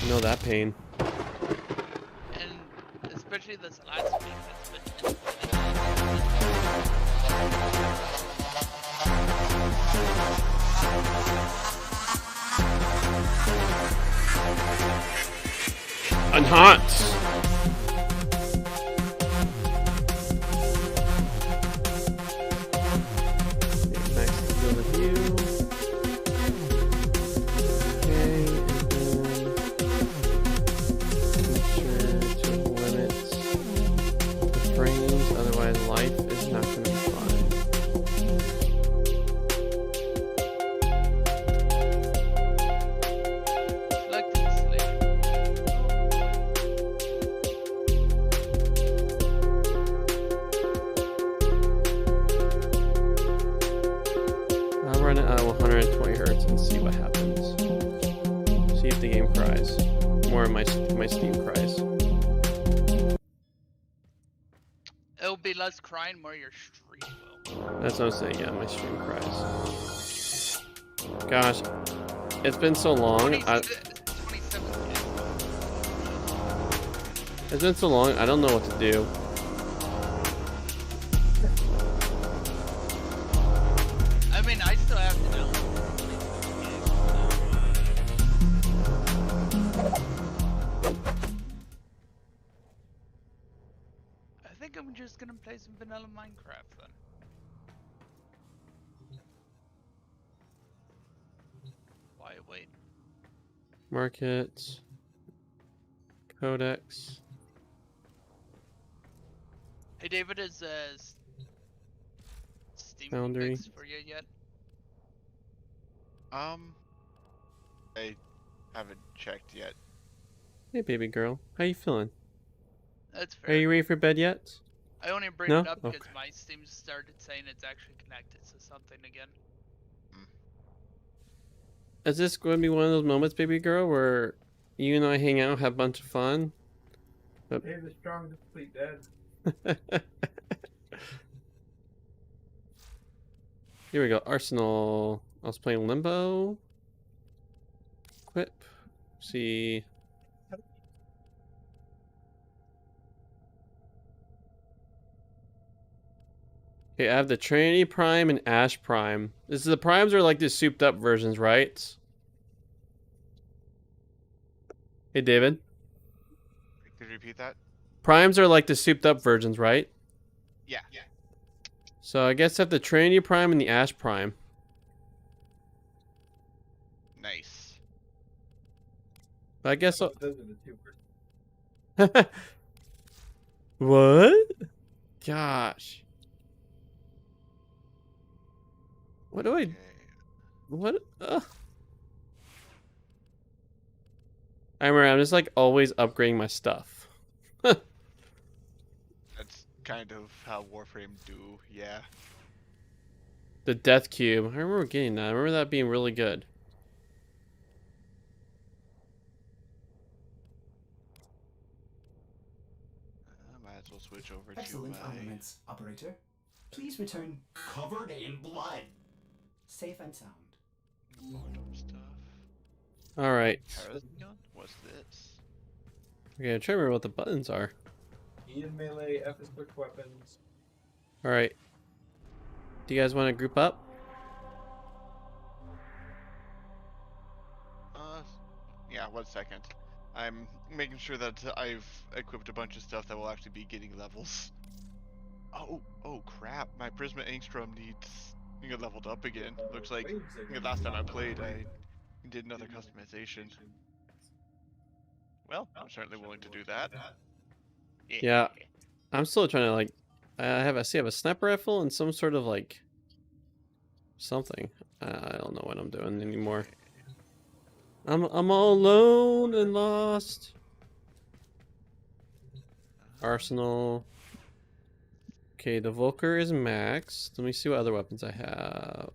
I know that pain. And especially this last week, it's been I'm hot. Next, deal with you. Okay, and then make sure to limit the frames, otherwise life is not going to be fun. selected slave. I'll run it at 120 hertz and see what happens. See if the game cries. More of my Steam cries. It'll be less crying, more your stream will. That's what I'm saying. Yeah, my stream cries. Gosh, it's been so long. 27 It's been so long. I don't know what to do. I mean, I still have to know. I think I'm just gonna play some vanilla Minecraft then. Why wait? Market. Codex. Hey David, is Steam Foundry. fixed for you yet? I haven't checked yet. Hey, baby girl. How you feeling? That's Are fair. you ready for bed yet? I only bring No? it up because Okay. my Steam started saying it's actually connected to something again. Is this going to be one of those moments, baby girl, where you and I hang out, have a bunch of fun? Hey, the strong to sleep dead. Here we go. Arsenal. I was playing Limbo. Equip. See. Okay, I have the Trinity Prime and Ash Prime. The primes are like the souped up versions, right? Hey, David. Could you repeat that? Primes are like the souped up versions, right? Yeah. So I guess I have the Trinity Prime and the Ash Prime. Nice. But I guess Those are the two worst. What? Gosh. What do I... Okay. What? I remember I'm just like always upgrading my stuff. That's kind of how Warframe do, yeah. The Death Cube. I remember getting that. I remember that being really good. I might as well switch over Excellent to my... armaments, operator. Please return covered in blood. Safe and sound. Photo stuff. Alright. Paragon? What's this? Okay, I'm trying to remember what the buttons are. E is melee, F is quick weapons. Alright. Do you guys want to group up? Yeah, 1 second. I'm making sure that I've equipped a bunch of stuff that will actually be getting levels. Oh crap, my Prisma Angstrom needs to get leveled up again. Looks like the last time I played, I did another customization. Well, I'm certainly willing to do that. Yeah. I'm still trying to like... I see I have a sniper rifle and some sort of like... something. I don't know what I'm doing anymore. I'm all alone and lost. Arsenal. Okay, the Volker is maxed. Let me see what other weapons I have.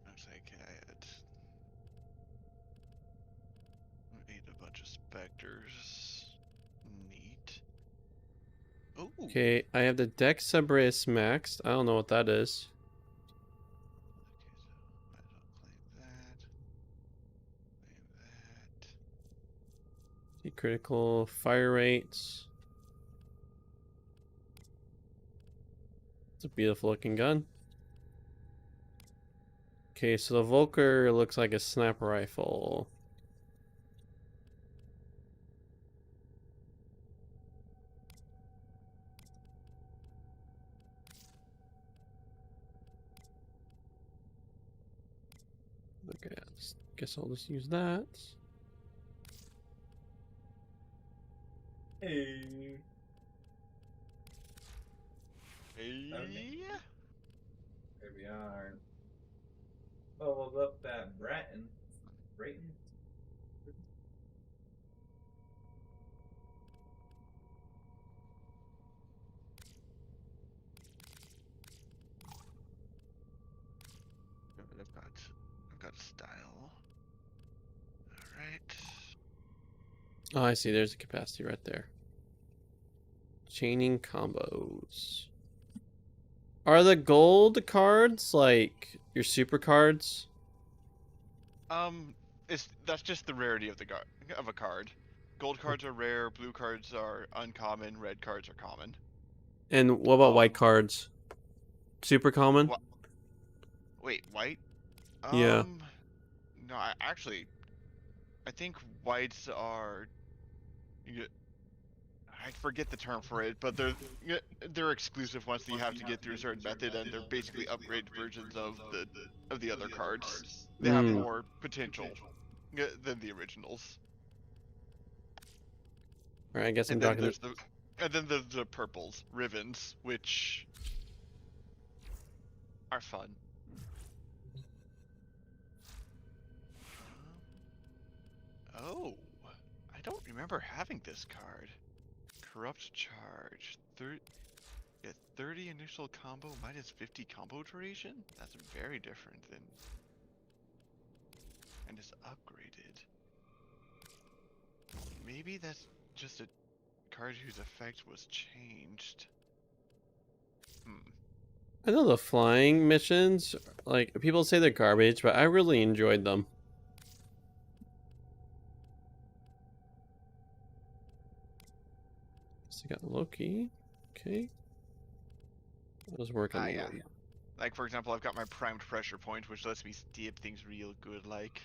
Looks like I need a bunch of specters. Neat. Ooh. Okay, I have the Dex Sabris maxed. I don't know what that is. The critical fire rates. It's a beautiful looking gun. Okay, so the Volker looks like a sniper rifle. Okay, guess I'll just use that. Hey. Hey. Here we are. Leveled up that Bratton. Brayton? I've got style. Alright. Oh, I see. There's the capacity right there. Chaining combos. Are the gold cards like your super cards? That's just the rarity of a card. Gold cards are rare, blue cards are uncommon, red cards are common. And what about white Um, cards? Super common? What? Wait, white? Yeah. No, I think whites are. I forget the term for it, but they're exclusive ones that you have to get through a certain method, and they're basically upgraded versions of the other cards. They have Mm. more potential than the originals. Alright, I guess I'm And then talking to... there's the purples, ribbons, which are fun. Oh, I don't remember having this card. Corrupt charge. 30 initial combo minus 50 combo duration? That's very different than... And it's upgraded. Maybe that's just a card whose effect was changed. I know the flying missions, like, people say they're garbage, but I really enjoyed them. So I got Loki. Okay. I was working on Yeah. one. Like, for example, I've got my primed pressure point, which lets me stab things real good, like...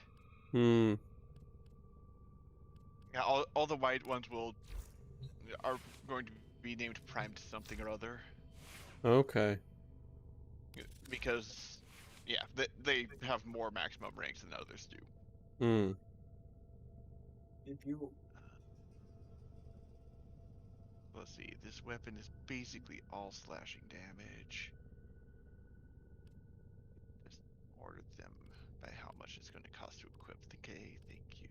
Hmm. Yeah, all the white ones are going to be named primed something or other. Okay. Because, yeah, they have more maximum ranks than others do. Hmm. If you Let's see, this weapon is basically all slashing damage. Just order them by how much it's going to cost to equip the K. Thank you.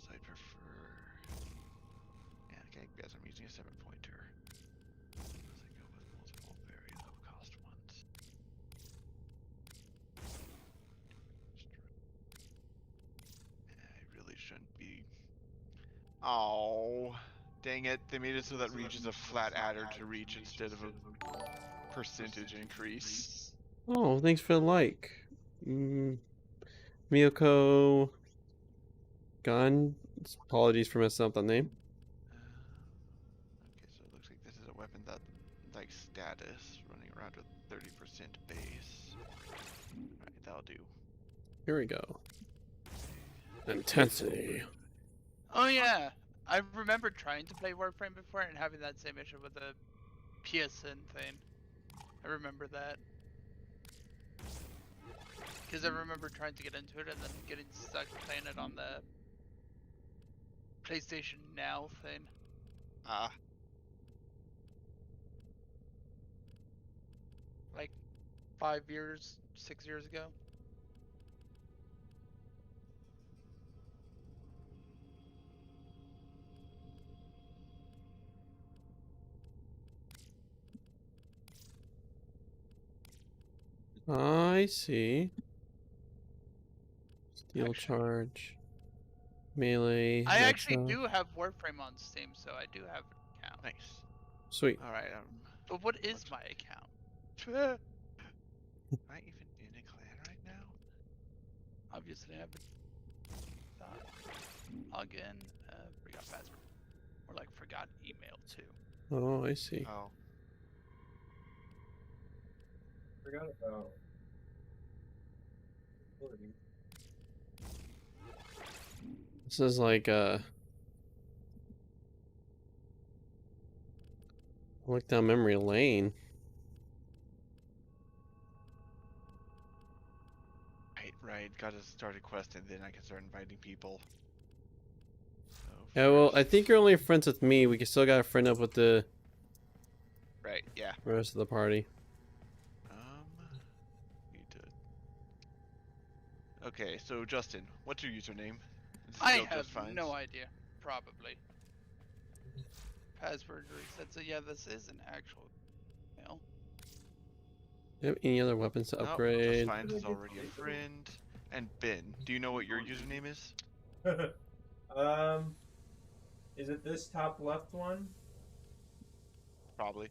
So I prefer... Yeah, okay, I guess I'm using a 7-pointer. Unless I go with multiple very low cost ones. I really shouldn't be... Oh, dang it. They made it so that reach is a flat adder to reach instead of a percentage increase. Oh, thanks for the like. Miyoko Gun. Apologies for messing up the name. Okay, so it looks like this is a weapon that, like, status, running around with 30% base. Alright, that'll do. Here we go. Intensity. Oh yeah, I remember trying to play Warframe before and having that same issue with the PSN thing. I remember that. Because I remember trying to get into it and then getting stuck playing it on the PlayStation Now thing. Ah, Like 5 years, 6 years ago. I see. Steel Actually, charge. Melee. I actually retro. do have Warframe on Steam, so I do have an account. nice. Sweet. Alright, But what is my account? am I even in a clan right now? Obviously, I haven't log in, forgot password, or like forgot email too. Oh, I see. Oh. Forgot about. Lordy. This is like look down memory lane. Right. Gotta start a quest and then I can start inviting people. So Yeah, well, I first- think you're only friends with me. We can still got a friend up with the Right, yeah. rest of the party. Need to... Okay, so Justin, what's your username? It's I still have just fine. no idea. Probably. Password reset. So yeah, this is an actual email. Do you have any other weapons to Nope, upgrade? just fine is already a friend. And Ben, do you know what your username is? Is it this top left one? Probably.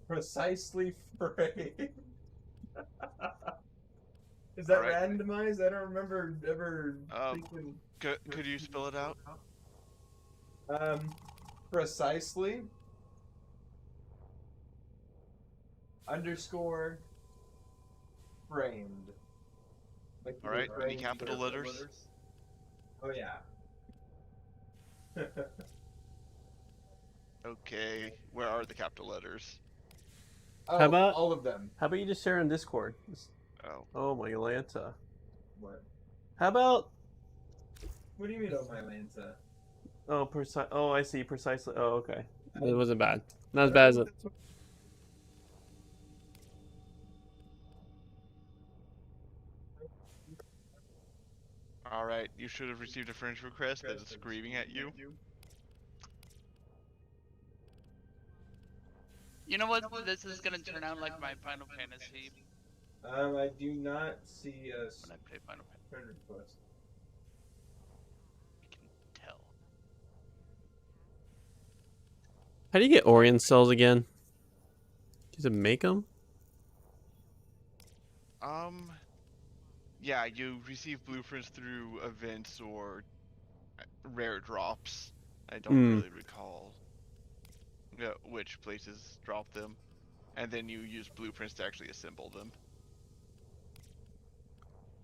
Precisely framed. Is that Alright. randomized? I don't remember ever thinking. Could you spell it out? Precisely underscore framed. Like you Alright, do any framed capital for letters? Oh yeah. Okay, where are the capital letters? Oh, How about- all of them? How about you just share on Discord? Oh. Oh my Lanta. What? How about What do you mean, oh my Lanta? Oh, I see. Precisely. Oh, okay. It wasn't bad. Not as bad as it. Alright, you should have received a friend request that is screaming at you. You know what? This is gonna turn out like my Final Fantasy I do not see a when I play Final Fantasy. friend request. I can tell. How do you get Orion cells again? Does it make them? Yeah, you receive blueprints through events or rare drops. I don't really recall which places drop them. And then you use blueprints to actually assemble them.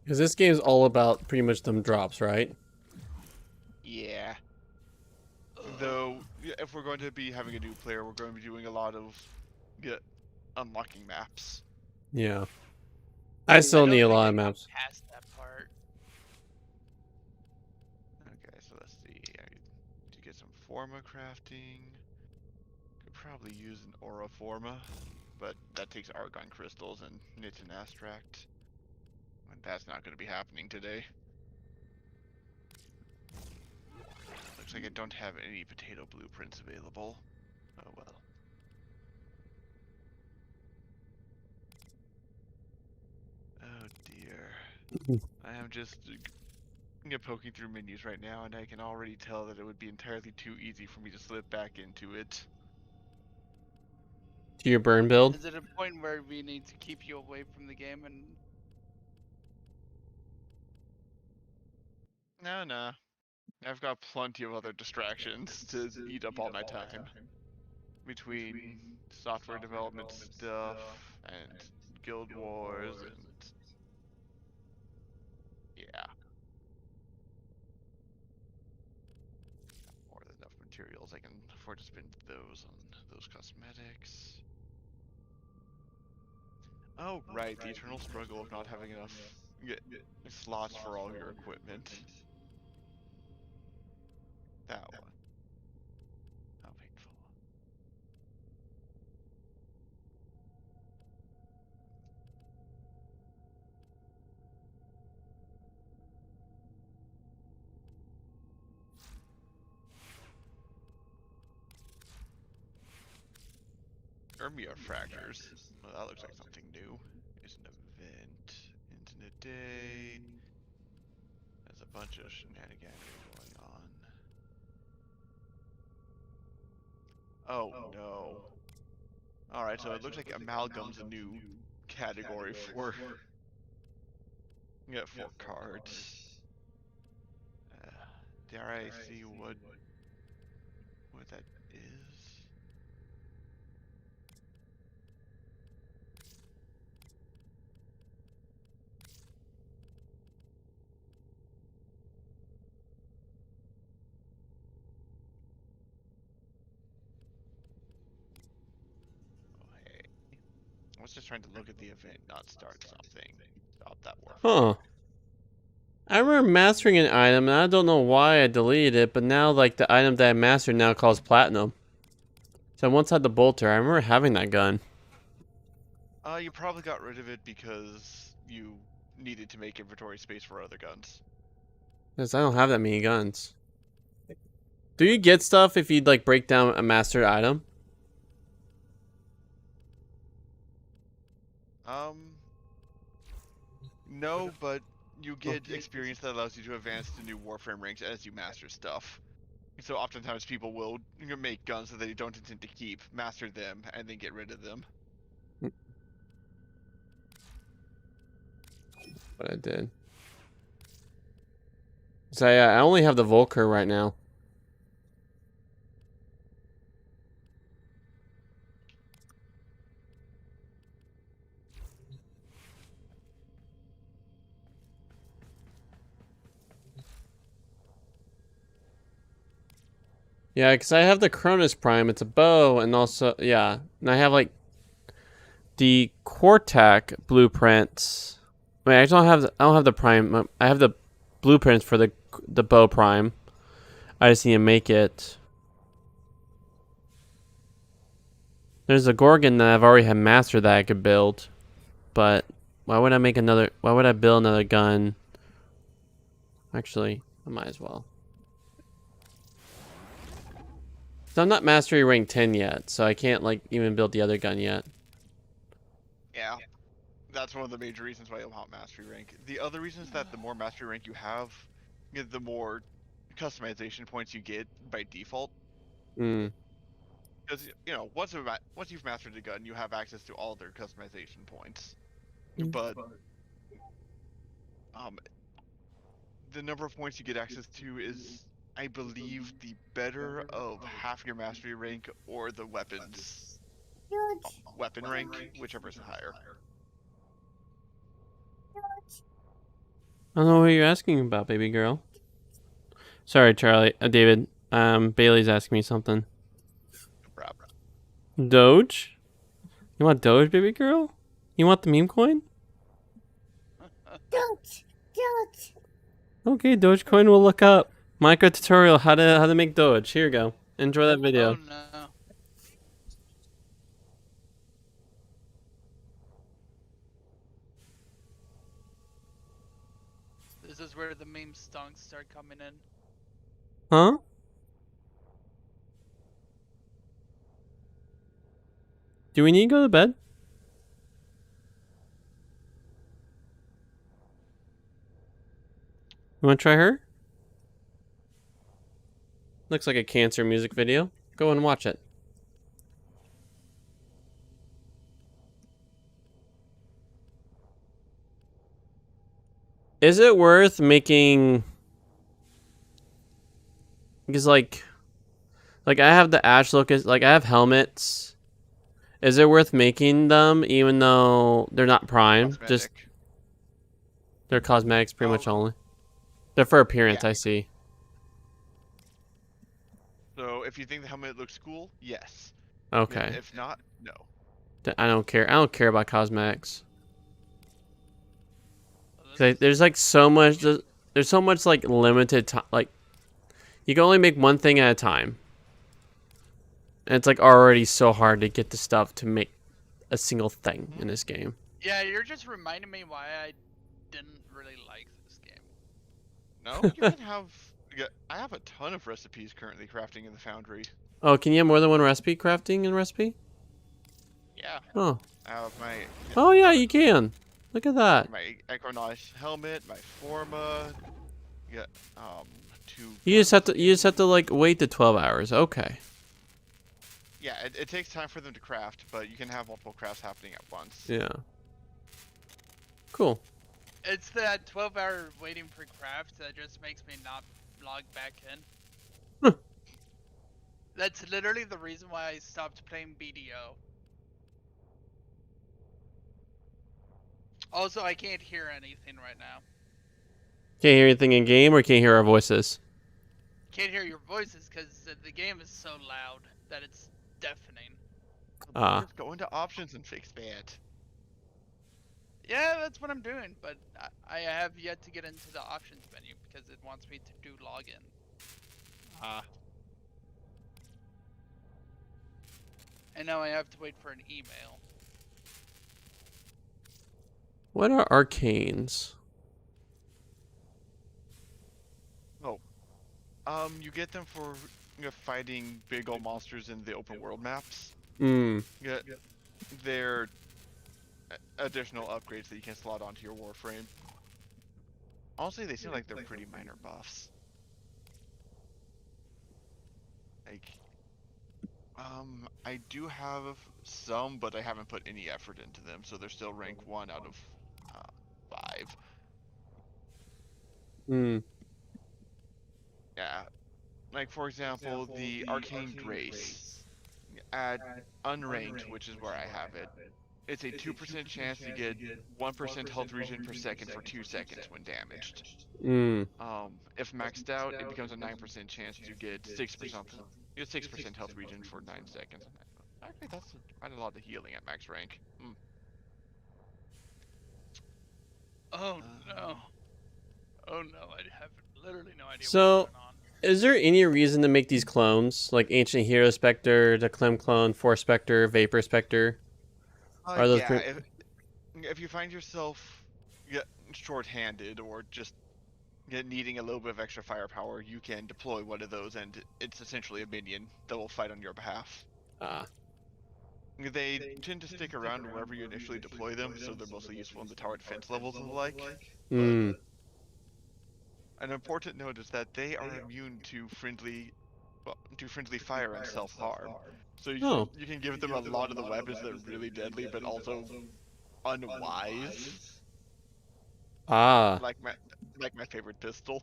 Because this game's all about pretty much them drops, right? Yeah. Though, if we're going to be having a new player, we're going to be doing a lot of unlocking maps. Yeah. I still don't need a think lot I of got maps. past that part. Okay, so let's see. To get some forma crafting. Could probably use an aura forma, but that takes argon crystals and knit and abstract. And that's not going to be happening today. Looks like I don't have any potato blueprints available. Oh well. Oh dear. I am just poking through menus right now, and I can already tell that it would be entirely too easy for me to slip back into it. To your burn build? Is it a point where we need to keep you away from the game and No. I've got plenty of other distractions to eat up all my time. Between software development stuff and Guild Wars and... Yeah. More than enough materials, I can afford to spend those on those cosmetics. Oh, right, the eternal struggle of not having enough slots for all your equipment. That one. How painful. Ermia fractures. Well, that looks like something new. It's an event. Internet day. There's a bunch of shenanigans going on. Oh no. Alright, so it looks like amalgam's a new category for You get 4 cards. Dare I see what that is? Oh, hey. I was just trying to look at the event, not start something. Stop that war. Huh. I remember mastering an item, and I don't know why I deleted it, but now, like, the item that I mastered now calls platinum. So I once had the bolter. I remember having that gun. You probably got rid of it because you needed to make inventory space for other guns. Because I don't have that many guns. Do you get stuff if you, like, break down a mastered item? No, but you get experience that allows you to advance to new Warframe ranks as you master stuff. So oftentimes people will make guns that they don't intend to keep, master them, and then get rid of them. But I did. So yeah, I only have the Volker right now. Yeah, because I have the Cronus Prime. It's a bow, and also, yeah. And I have, like, the Quartak blueprints. Wait, I don't have the Prime. I have the blueprints for the bow Prime. I just need to make it. There's a Gorgon that I've already had mastered that I could build. But why would I make another... Why would I build another gun? Actually, I might as well. So I'm not mastery rank 10 yet, so I can't, like, even build the other gun yet. Yeah. That's one of the major reasons why you'll want mastery rank. The other reason is that the more mastery rank you have, the more customization points you get by default. Hmm. Because, once you've mastered a gun, you have access to all their customization points. But the number of points you get access to is, I believe, the better of half your mastery rank or the weapons weapon rank, whichever is higher. I don't know what you're asking about, baby girl. Sorry, Charlie. David. Bailey's asking me something. Crap. Doge? You want Doge, baby girl? You want the meme coin? Doge. Okay, Dogecoin will look up. Micro tutorial how to make Doge. Here you go. Enjoy that video. Oh no. This is where the meme stonks start coming in. Huh? Do we need to go to bed? You want to try her? Looks like a cancer music video. Go and watch it. Is it worth making... Because, like I have the Ash Locust, like, I have helmets. Is it worth making them, even though they're not Prime? Cosmetic. Just, they're cosmetics pretty much only. They're for appearance, Yeah. I see. So if you think the helmet looks cool, yes. Okay. If not, no. I don't care. I don't care about cosmetics. Oh, this 'Cause is- there's like so much. There's so much like limited time. Like, you can only make one thing at a time, and it's like already so hard to get the stuff to make a single thing in this game. Yeah, you're just reminding me why I didn't really like this game. No, you can have. I have a ton of recipes currently crafting in the foundry. Oh, can you have more than one recipe crafting in recipe? Yeah. Oh. I have my. Oh yeah, you can. Look at that. My Equinox helmet, my Forma. Yeah. Two. You just have to like wait the 12 hours. Okay. Yeah, it takes time for them to craft, but you can have multiple crafts happening at once. Yeah. Cool. It's that 12-hour waiting for craft that just makes me not log back in. Huh. That's literally the reason why I stopped playing BDO. Also, I can't hear anything right now. Can't hear anything in game, or can't hear our voices. Can't hear your voices because the game is so loud that it's deafening. Just go into options and fix that. Yeah, that's what I'm doing, but I have yet to get into the options menu because it wants me to do login. And now I have to wait for an email. What are arcanes? You get them for fighting big old monsters in the open world maps. Hmm. Yeah, they're additional upgrades that you can slot onto your Warframe. Honestly, they seem like they're pretty minor buffs. Like, I do have some, but I haven't put any effort into them, so they're still rank 1 out of 5. Hmm. Yeah, like for example, the Arcane Grace at unranked, which is where I have it. It's a 2% chance to get 1% health regen per second for 2 seconds when damaged. Hmm. If maxed out, it becomes a 9% chance to get 6% health regen for 9 seconds. Actually, that's quite a lot of healing at max rank. Oh no. Oh no, I have literally no idea So, what's going on. is there any reason to make these clones, like Ancient Hero Spectre, the Clem clone, Force Spectre, Vapor Spectre? Are those Yeah, if you find yourself short-handed or just needing a little bit of extra firepower, you can deploy one of those, and it's essentially a minion that will fight on your behalf. Ah. They tend to stick around wherever you initially deploy them, so they're mostly useful in the tower defense levels and the like. Hmm. An important note is that they are immune to friendly fire and self-harm. So Oh. you can give them a lot of the weapons that are really deadly, but also unwise. Ah. Like my favorite pistol.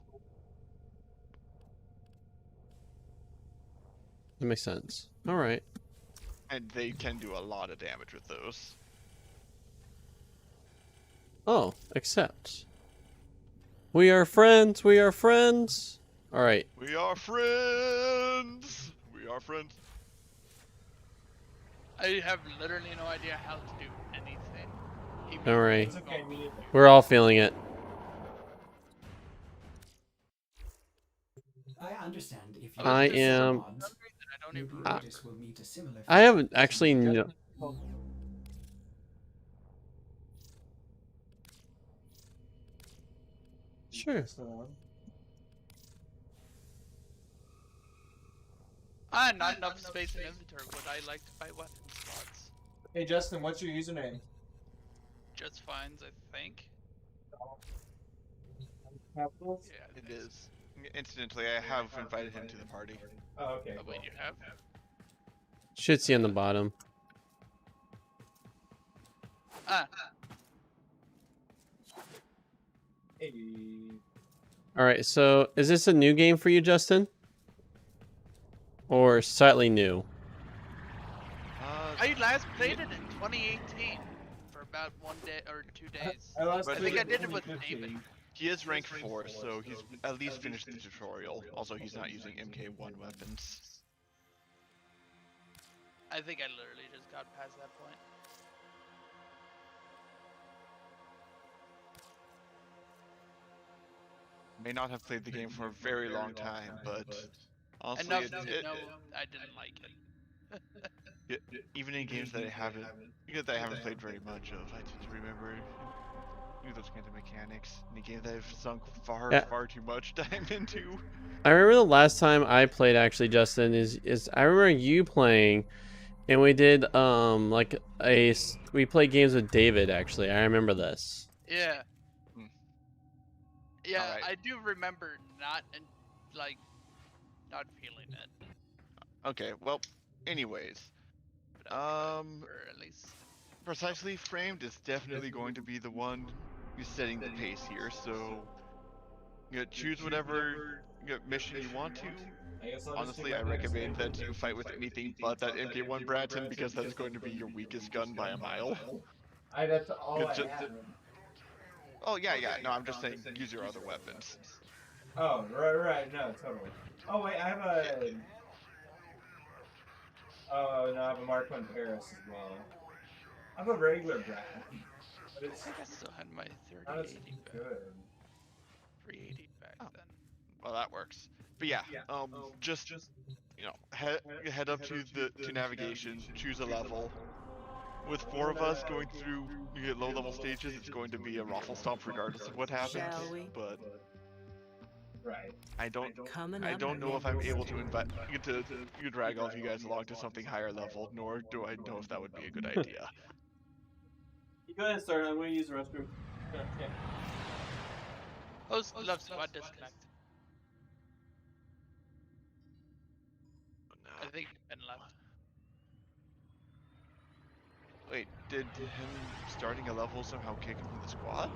That makes sense. All right. And they can do a lot of damage with those. Oh, accept. We are friends. We are friends. All right. We are friends! We are friends. I have literally no idea how to do anything. Even Don't worry. It's okay, me neither. We're all feeling it. I understand if you I was just so am- hungry that I don't New even Blue remember. Lotus will meet a similar I fate haven't to actually. my No. Sure. Not enough space in inventory. Would I like to buy weapon slots? Hey Justin, what's your username? Just finds, I think. Capitals? Yeah. It is. Incidentally, I have invited him to the party. Oh, okay. Oh, wait, you have? Should see on the bottom. Ah, Hey. All right. So, is this a new game for you, Justin? Or slightly new? I last played it in 2018 for about 1 day or 2 days. last But I played think I it did in it with 2015. David. He is rank 4, so he's at least finished the tutorial. Also, he's not using MK1 weapons. I think I literally just got past that point. May not have played the game for a very long time, but honestly, Enough to know I didn't like it. even in games that I haven't played very much of, I tend to remember those kinds of mechanics. In a game that I've sunk Yeah. far too much time into. I remember the last time I played, actually, Justin, is I remember you playing, and we did like we played games with David. Actually, I remember this. Yeah. Hmm. Yeah, Alright. I do remember not feeling it. Okay, well, anyways, But I remember at least. Precisely Framed is definitely going to be the one setting the pace here. So, choose whatever mission you want to. Honestly, I recommend that you fight with anything but that MK1 Bratton because that is going to be your weakest gun by a mile. That's all I Ju- have. Oh yeah, yeah. No, I'm just saying use your other weapons. Oh, right, no, totally. Oh wait, I have a. Oh no, I have a Mark 1 Paris as well. I have a regular Brat, but I it's think I still had my not as 3080 back. good. 380 back Oh. then. Well, that works. But yeah, just head up to navigation, choose a level. With 4 of us going through low-level stages, it's going to be a raffle stomp regardless of what happens. Shall we? But Right. I don't Coming I up don't know if I'm next. able to drag all of you guys along to something higher level, nor do I know if that would be a good idea. You go ahead and start. I'm going to use the restroom. Okay. Host loves squad disconnect. I think Ben left. Wait, did him starting a level somehow kick him from the squad?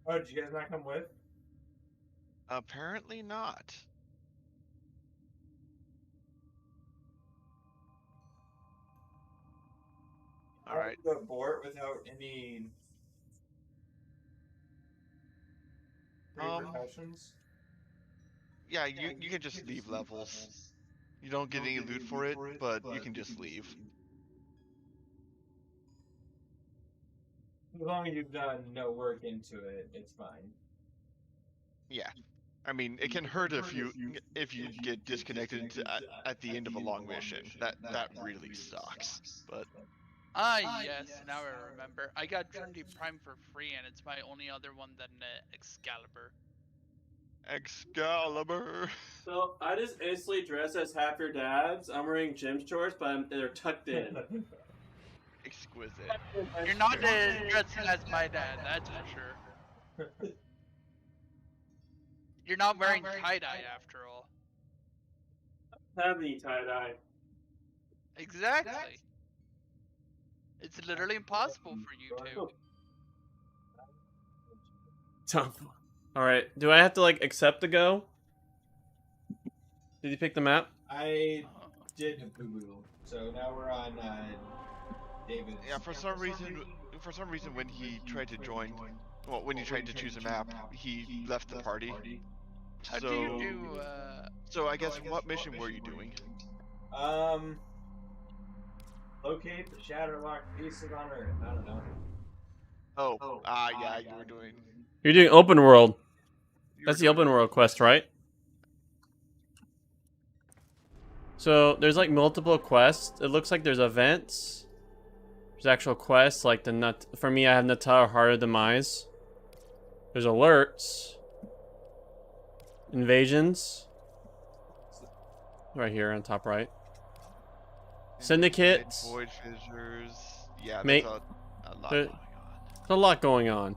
Oh, did you guys not come with? Apparently not. All right. The abort without any repercussions. Yeah, you can just leave levels. You don't get any loot for it, but you can just leave. As long as you've done no work into it, it's fine. Yeah. I mean, it can hurt if you get disconnected at the end of a long mission. That really sucks. But Yes, now I remember. I got Trinity Prime for free, and it's my only other one than Excalibur. Excalibur. So I just instantly dress as half your dads. I'm wearing gym shorts, but they're tucked in. Exquisite. You're not dressing as my dad, that's for sure. You're not wearing tie-dye after all. Have any tie-dye. Exactly. It's literally impossible for you to. All right. Do I have to like accept the go? Did you pick the map? I did a boo-boo, so now we're on David's. Yeah, for some reason, when he tried to join, well, when he tried to choose a map, he left the party. How do you do, So I guess what mission were you doing? Locate the Shatterlock pieces on Earth. I don't know. Yeah, you were doing. You're doing open world. That's the open world quest, right? So there's like multiple quests. It looks like there's events. There's actual quests like the nut. For me, I have Nata or Heart of Demise. There's alerts. Invasions. Right here on top right. Syndicates. Void fissures. Yeah, Mate, there's a lot there- going on. There's a lot going on.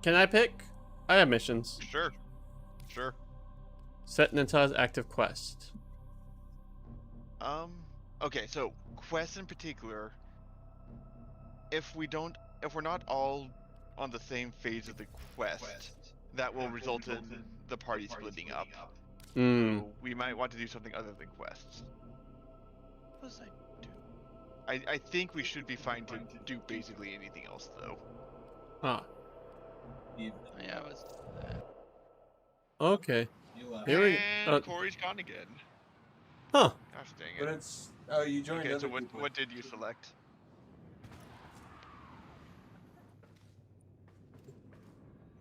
Can I pick? I have missions. Sure. Set Nata's active quest. Okay, so quests in particular. If we're not all on the same phase of the quest, that will result in the party splitting up. So we might want to do something other than quests. What was I doing? I think we should be fine to do basically anything else though. Huh. Yeah, I was. Okay. Here we. And Corey's gone again. Huh. Gosh dang But it. it's you joined. Okay, so what did you select?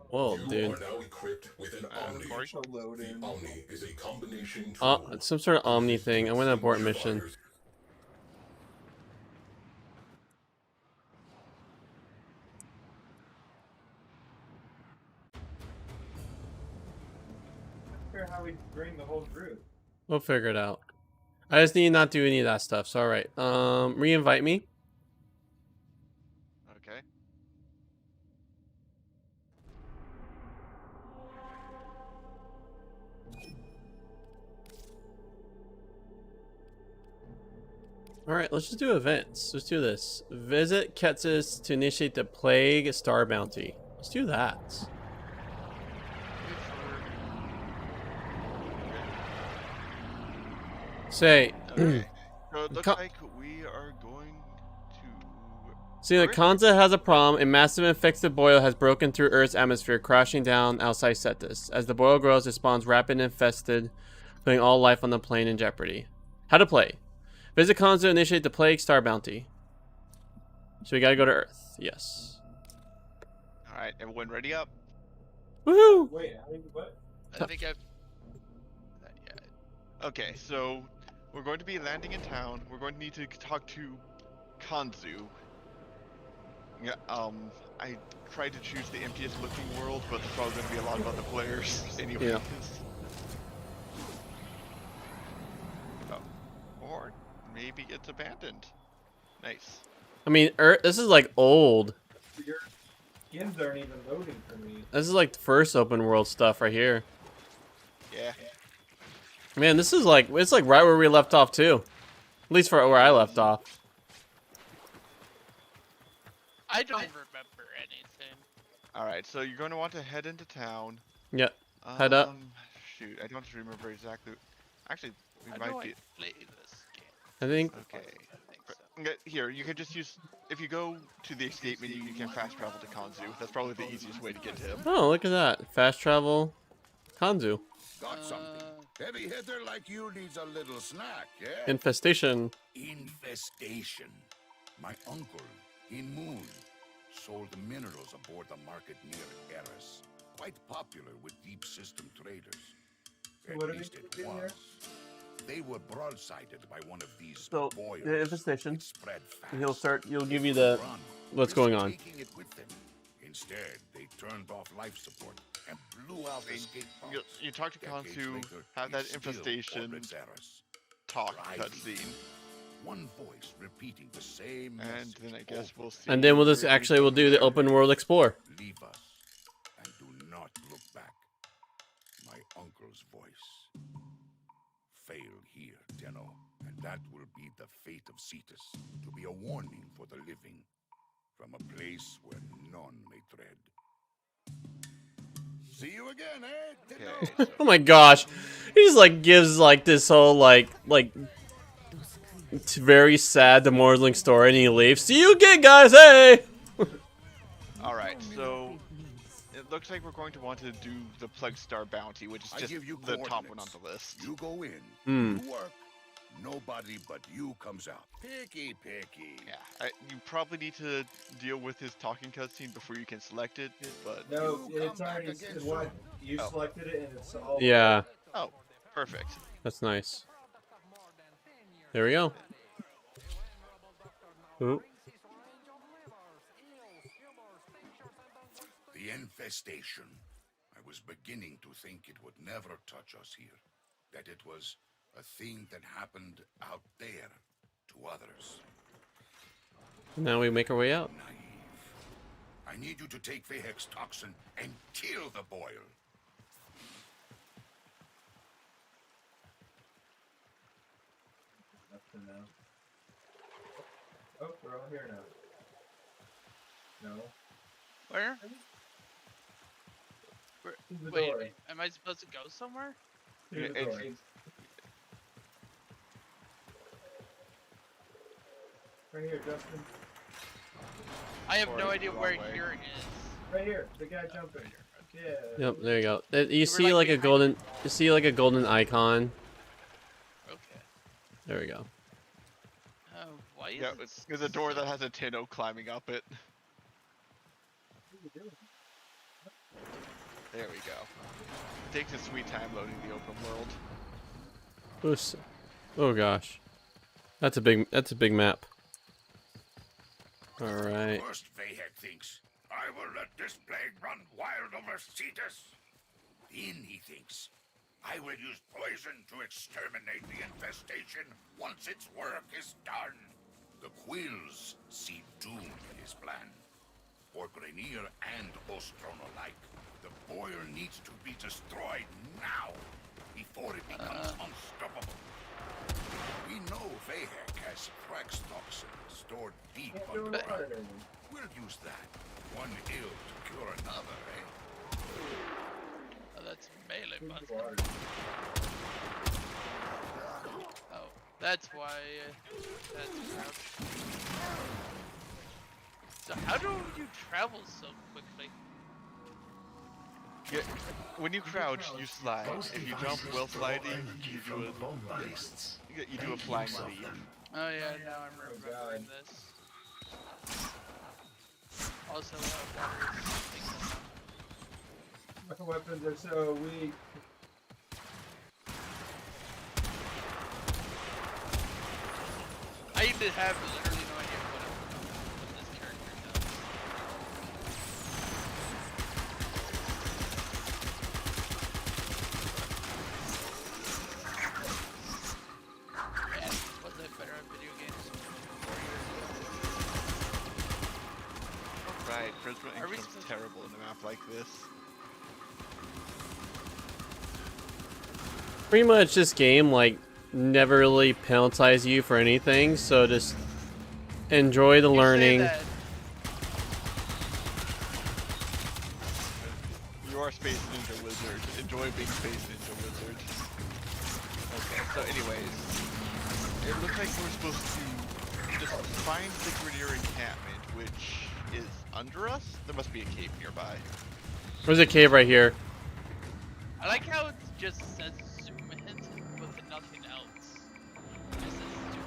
Whoa, You dude. are now equipped with an Omni. Corey? The Omni is a combination tool. It's some sort of Omni thing. I went to abort mission. How we bring the whole group. We'll figure it out. I just need to not do any of that stuff. So alright. Re-invite me. Okay. Alright, let's just do events. Let's do this. Visit Ketsis to initiate the Plague Star Bounty. Let's do that. Say, Okay. So it looks Co- like we are going to. see, the Alright. Kanza has a problem. A massive infected boil has broken through Earth's atmosphere, crashing down outside Cetus. As the boil grows, it spawns rapid and infested, putting all life on the plane in jeopardy. How to play. Visit Kanza to initiate the Plague Star Bounty. So we gotta go to Earth. Yes. Alright, everyone ready up? Woohoo! Wait, what? I think I've. Yeah. Okay, so we're going to be landing in town. We're going to need to talk to Kanzu. Yeah, I tried to choose the emptiest looking world, but there's probably going to be a lot of other players anyway. Yeah. Oh. Or maybe it's abandoned. Nice. I mean, Earth. This is like old. Your skins aren't even loading for me. This is like the first open world stuff right here. Yeah. Man, this is like, it's like right where we left off too. At least for where I left off. I don't remember anything. Alright, so you're going to want to head into town. Yeah. Head up. Shoot, I don't remember exactly. Actually, we How might do I be. play this game? I think. Okay. I think so. Here, you can just use. If you go to the escape menu, you can fast travel to Kanzu. That's probably the easiest way to get to him. Oh, look at that. Fast travel. Kanzu. Got something. Heavy hitter like you needs a little snack, yeah? Infestation. Infestation. My uncle, in Moon, sold the minerals aboard the market near Eris. Quite popular with deep system traders. So At what are least we it doing was. here? They were broadsided by one of these So, boils. the infestation. It spread fast. He'll give you the, Run, what's risk going on. taking it with them. Instead, they turned off life support and blew out escape You, pods. you talk to Decades Kanzu, later, have that it still infestation orbits Eris. talk Driving. cutscene, One voice repeating the same and message then I guess over we'll see. And then we'll just where we actually, we'll go do the from open world explore. Leave us and do not look back. My uncle's voice. Fail here, Tenno, and that will be the fate of Cetus, to be a warning for the living, from a place where none may tread. See you again, eh, Tenno? Okay, Oh my gosh. He just like gives like this whole like it's very sad demoralizing story and he leaves. See you again, guys. Hey. Alright, so it looks like we're going to want to do the Plague Star Bounty, which is I just give you the top one on coordinates. the list. You go in, Hmm. you work, nobody but you comes out. Picky. Yeah, you probably need to deal with his talking cutscene before you can select it, but... No, You it's come back already again what soon. you Oh. selected it and it's all. Yeah, Oh, perfect. that's nice. There we go. Ooh. The infestation. I was beginning to think it would never touch us here. That it was a thing that happened out there to others. Now we make our way out. Naive. I need you to take Vehek's toxin and kill the boil. Up to now. Oh, we're all here now. No. Where? Through the Wait, door. am I supposed to go somewhere? Through the Yeah, door. Right here, Justin. I have Or no idea the where wrong way. here is. Right here, the guy jumping. Yeah. Yep, there you go. You were, see like, like a behind- golden, you see like a golden icon. Okay. There we go. Oh, why is Yeah, it there's a door so- that has a Tenno climbing up it. There we go. It takes a sweet time loading the open world. Oops. Oh gosh, that's a big map. All right. First, Vehek thinks, I will let this plague run wild over Cetus. Then he thinks, I will use poison to exterminate the infestation once its work is done. The Quills see doom in his plan. For Grenier and Ostron alike, the boil needs to be destroyed now, before it becomes unstoppable. We know Vahek has Thrax toxin stored deep Can't do underground. water. We'll use that. One ill to cure another, eh? Oh, that's melee Who's button. water? Oh, that's why. That's crouch. So how do you travel so quickly? Yeah, when you crouch, you slide. If you jump while sliding, you do a flying leap. Oh yeah, now I'm Oh, remembering God. this. Also, water is something. My weapons are so weak. I even have literally no idea what this character does. Man, was I better at video games 4 years ago? Right, Prisma Are we Inkstrom's supposed to- terrible in a map like this. Pretty much this game, like, never really penalizes you for anything, so just enjoy the You say learning. that. You are Space Ninja Wizard. Enjoy being Space Ninja Wizard. Okay, so anyways, it looks like we're supposed to just find the Grineer encampment, which is under us. There must be a cave nearby. There's a cave right here. I like how it just says zoom in with nothing else. It just says zoom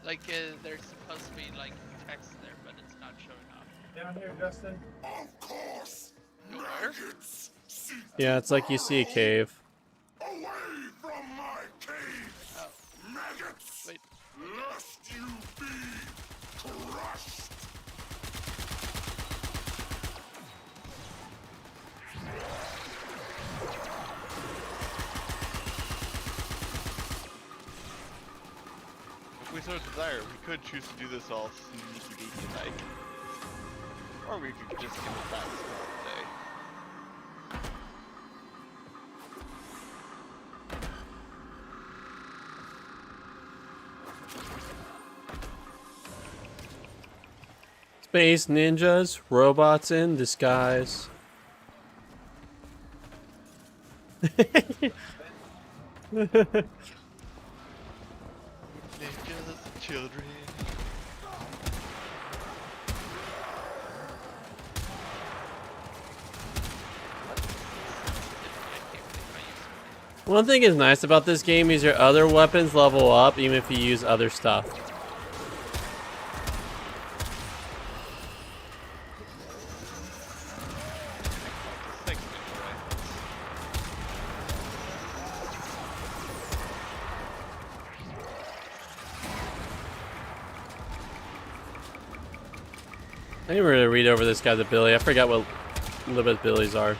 in. Like there's supposed to be like text there, but it's not showing up. Down here, Justin. Of course! Go where? Maggots! Seek Yeah, it's like you see a cave. away from my cave! Oh, Maggots! wait. Lest you be crushed! If we so desire, we could choose to do this all sneaky beaky like. Or we could just get it back today. Space ninjas, robots in disguise. Ninjas, children. One thing is nice about this game is your other weapons level up even if you use other stuff. I didn't really read over this guy's ability. I forgot what little bit abilities are.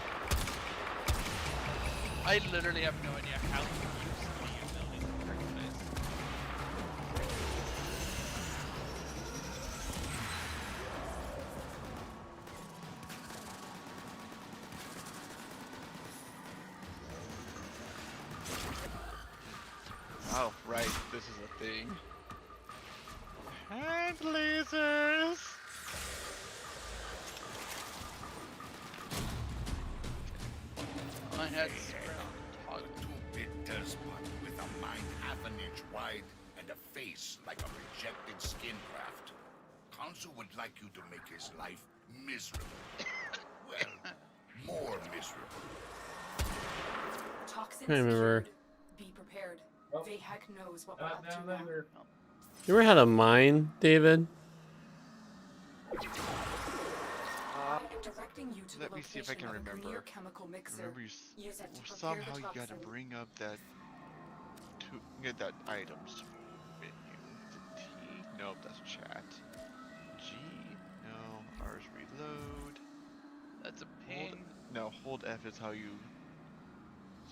I literally have no idea how to use the ability in the first place. Oh, right, this is a thing. And lasers! My head's round. A two-bit despot with a mind half an inch wide and a face like a rejected skin graft. Council would like you to make his life miserable. Well, more miserable. Toxins I remember. secured. Be prepared. Oh. Vahek knows what we're Not up to down now. there. You ever had a mine, David? I'm directing you to Let the me see if I location can of a remember. Grineer chemical mixer. Remember, Use it to prepare somehow the you gotta toxin. bring up that get that items menu. The T? Nope, that's chat. G? No. R is reload. That's a Hold, pain. no, hold F is how you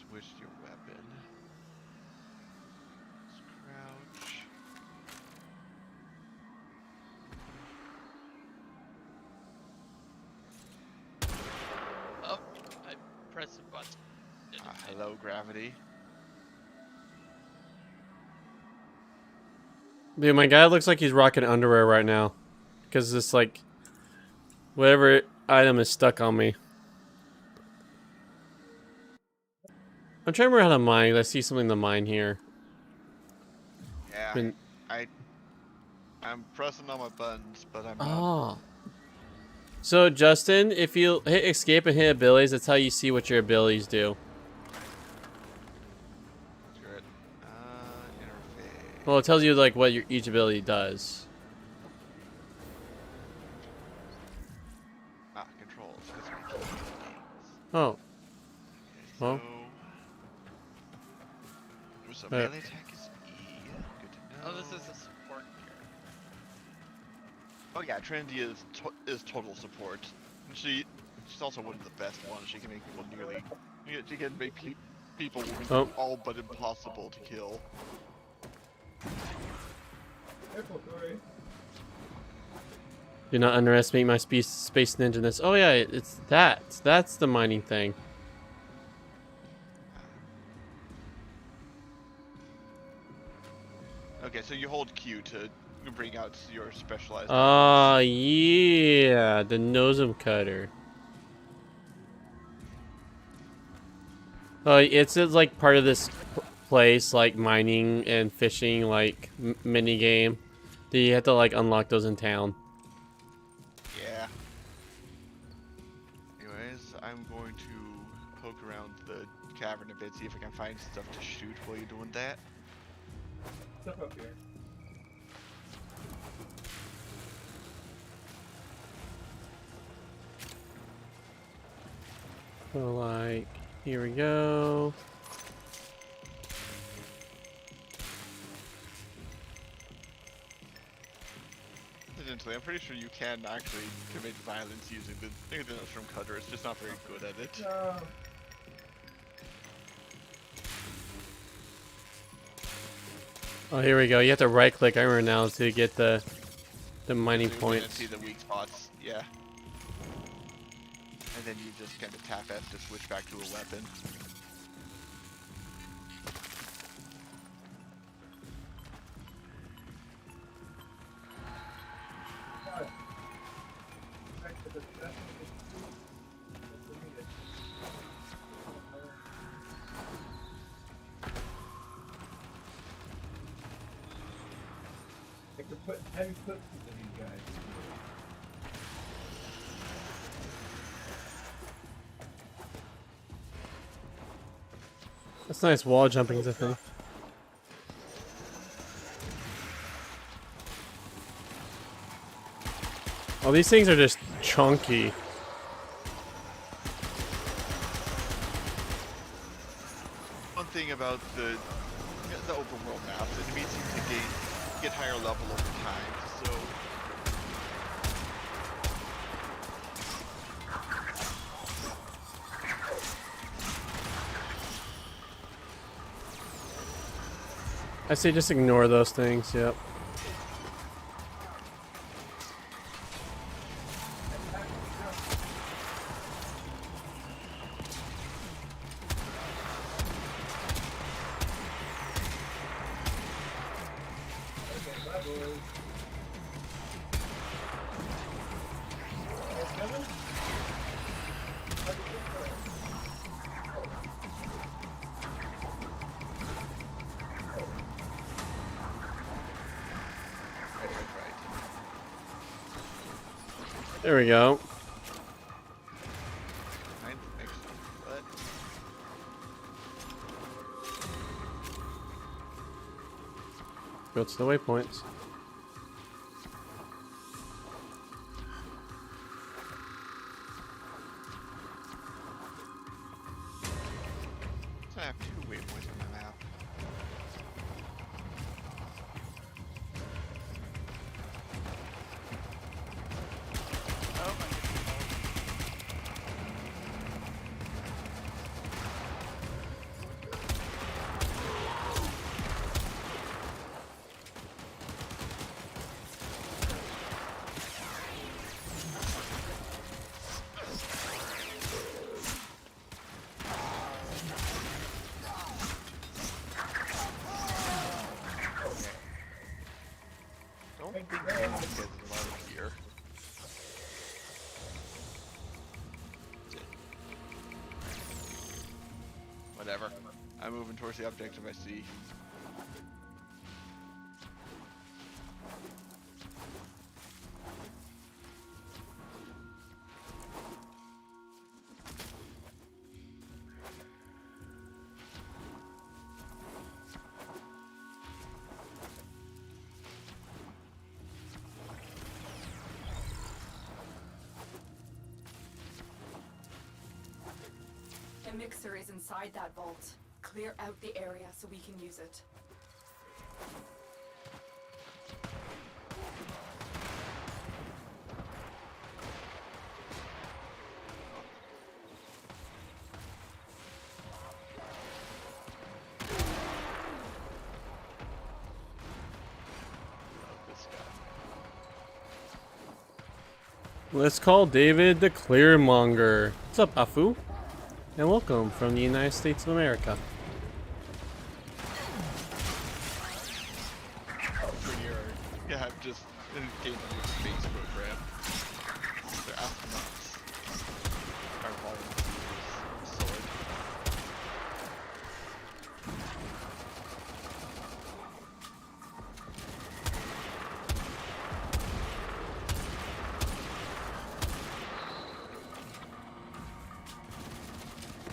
switch your weapon. Let's crouch. Oh, I pressed a button. Didn't Hello, gravity. Dude, my guy looks like he's rocking underwear right now. Because this, like, whatever item is stuck on me. I'm trying to remember how to mine. 'Cause I see something to mine here. Yeah, Been- I'm pressing on my buttons, but I'm not. Oh. So, Justin, if you hit escape and hit abilities, that's how you see what your abilities do. Screw it. Interface. Well, it tells you, like, what your each ability does. Controls. That's my key things. Oh. Okay, Well. So melee attack is E. Good to know. Oh, this is a support here. Oh yeah, Trinity is total support. And she's also one of the best ones. She can make people she can make people all but impossible to kill. Careful, Corey. Do not underestimate my space ninja-ness. Oh yeah, it's that. That's the mining thing. Okay, so you hold Q to bring out your specialized. Ah, yeah, the nosem cutter. Oh, it's like part of this place, like mining and fishing, like mini game. That you have to like unlock those in town. Yeah. Anyways, I'm going to poke around the cavern a bit, see if I can find stuff to shoot while you're doing that. Stuff up here. So like, here we go. Incidentally, I'm pretty sure you can actually commit violence using the from cutter. It's just not very good at it. No. Oh, here we go. You have to right click. I remember now to get the mining Zoom in and points. see the weak spots. Yeah. And then you just kind of tap S to switch back to a weapon. Back to the that's what we needed. They could put heavy footprints in these guys. That's nice wall jumping is a thing. Oh, these things are just chunky. One thing about the open world maps, enemies seem to get higher level over time. So I say just ignore those things. Yep. Okay, bye boys. right. There we go. Fine, next. But Go to the waypoints. so I have 2 waypoints on the map. Oh my goodness. towards the objective I see. The mixer is inside that vault. Clear out the area so we can use it. This guy. Let's call David the Clearmonger. What's up, Afu? And welcome from the United States of America. When you're, yeah, just engaging your space program. They're astronauts. Our volunteers. Sword.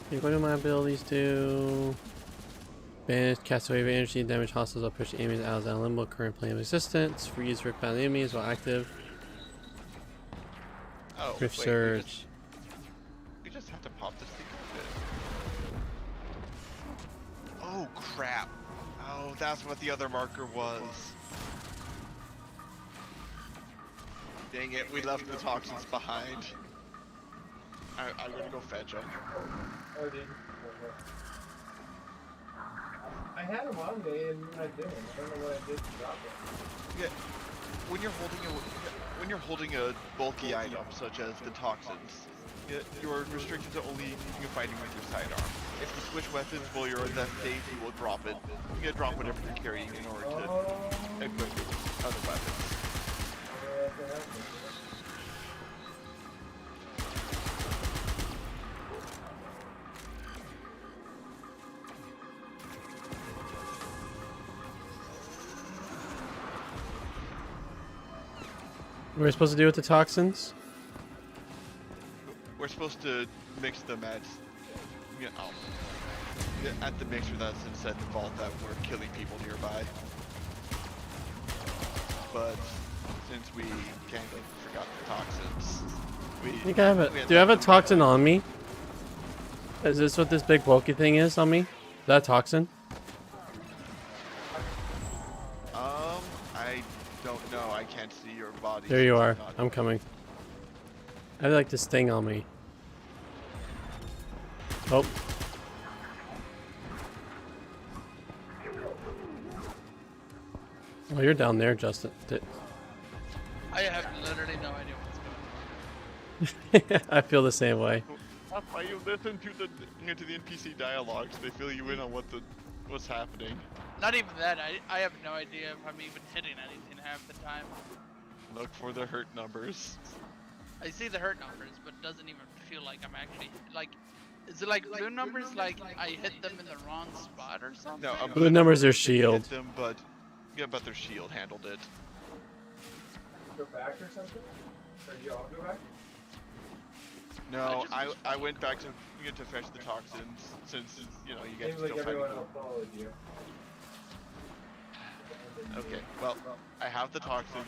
Okay, what do my abilities do? Banish, cast away energy, damage hostiles, or push enemies out of limbo, current plane of existence, freeze, rip out enemies while active, Oh, Griff wait, Surge. we just have to pop this thing open. Oh crap! Oh, that's what the other marker was. Dang it, we left the toxins behind. I'm gonna go fetch them. Oh, did you? I had them on me and I didn't. I don't know what I did to drop it. Yeah, when you're holding a bulky item such as the toxins, you're restricted to only fighting with your sidearm. If you switch weapons while you're in that state, you will drop it. You gotta drop whatever you're carrying in order to equip other weapons. What are we supposed to do with the toxins? We're supposed to mix them at, at the mixer that's inside the vault that we're killing people nearby. But since we kind of forgot the toxins, I think I have a. Do I have a toxin on me? Is this what this big bulky thing is on me? Is that a toxin? I don't know. I can't see your body. There you so are. not- I'm coming. I have like this thing on me. Oh. Oh, you're down there, Justin. I have literally no idea what's going on. I feel the same way. That's why you listen to the NPC dialogues. They fill you in on what's happening. Not even that, I have no idea if I'm even hitting anything half the time. Look for the hurt numbers. I see the hurt numbers, but it doesn't even feel like I'm actually, like, is it like blue numbers, like I hit them in the wrong spot or something? No, Blue numbers are you shield. hit them, but their shield handled it. Go back or something? Or do you all go back? No, I just- I went back to fetch the toxins since you guys Seems are like still everyone fighting. else followed you. Okay, well, I have the toxins.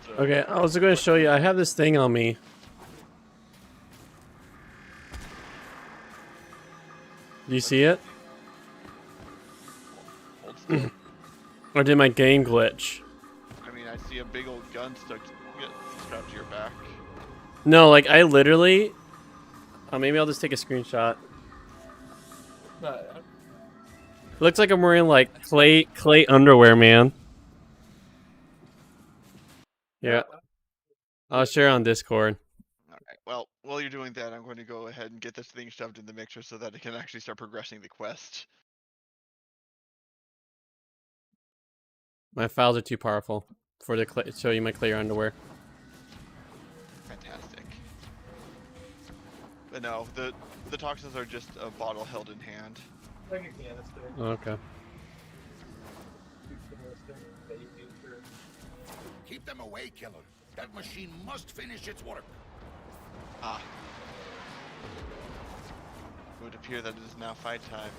So Okay, I was going to show you. I have this thing on me. Do you see it? hold still. Or did my game glitch? I mean, I see a big old gun strapped to your back. No, like I literally. Oh, maybe I'll just take a screenshot. Looks like I'm wearing like clay underwear, man. Yeah. I'll share on Discord. Alright, well, while you're doing that, I'm going to go ahead and get this thing shoved in the mixer so that it can actually start progressing the quest. My files are too powerful for the show you my clear underwear. Fantastic. But no, the toxins are just a bottle held in hand. Like a canister. Okay. Big canister that you use for. Keep them away, killer. That machine must finish its work. Ah. It would appear that it is now fight time.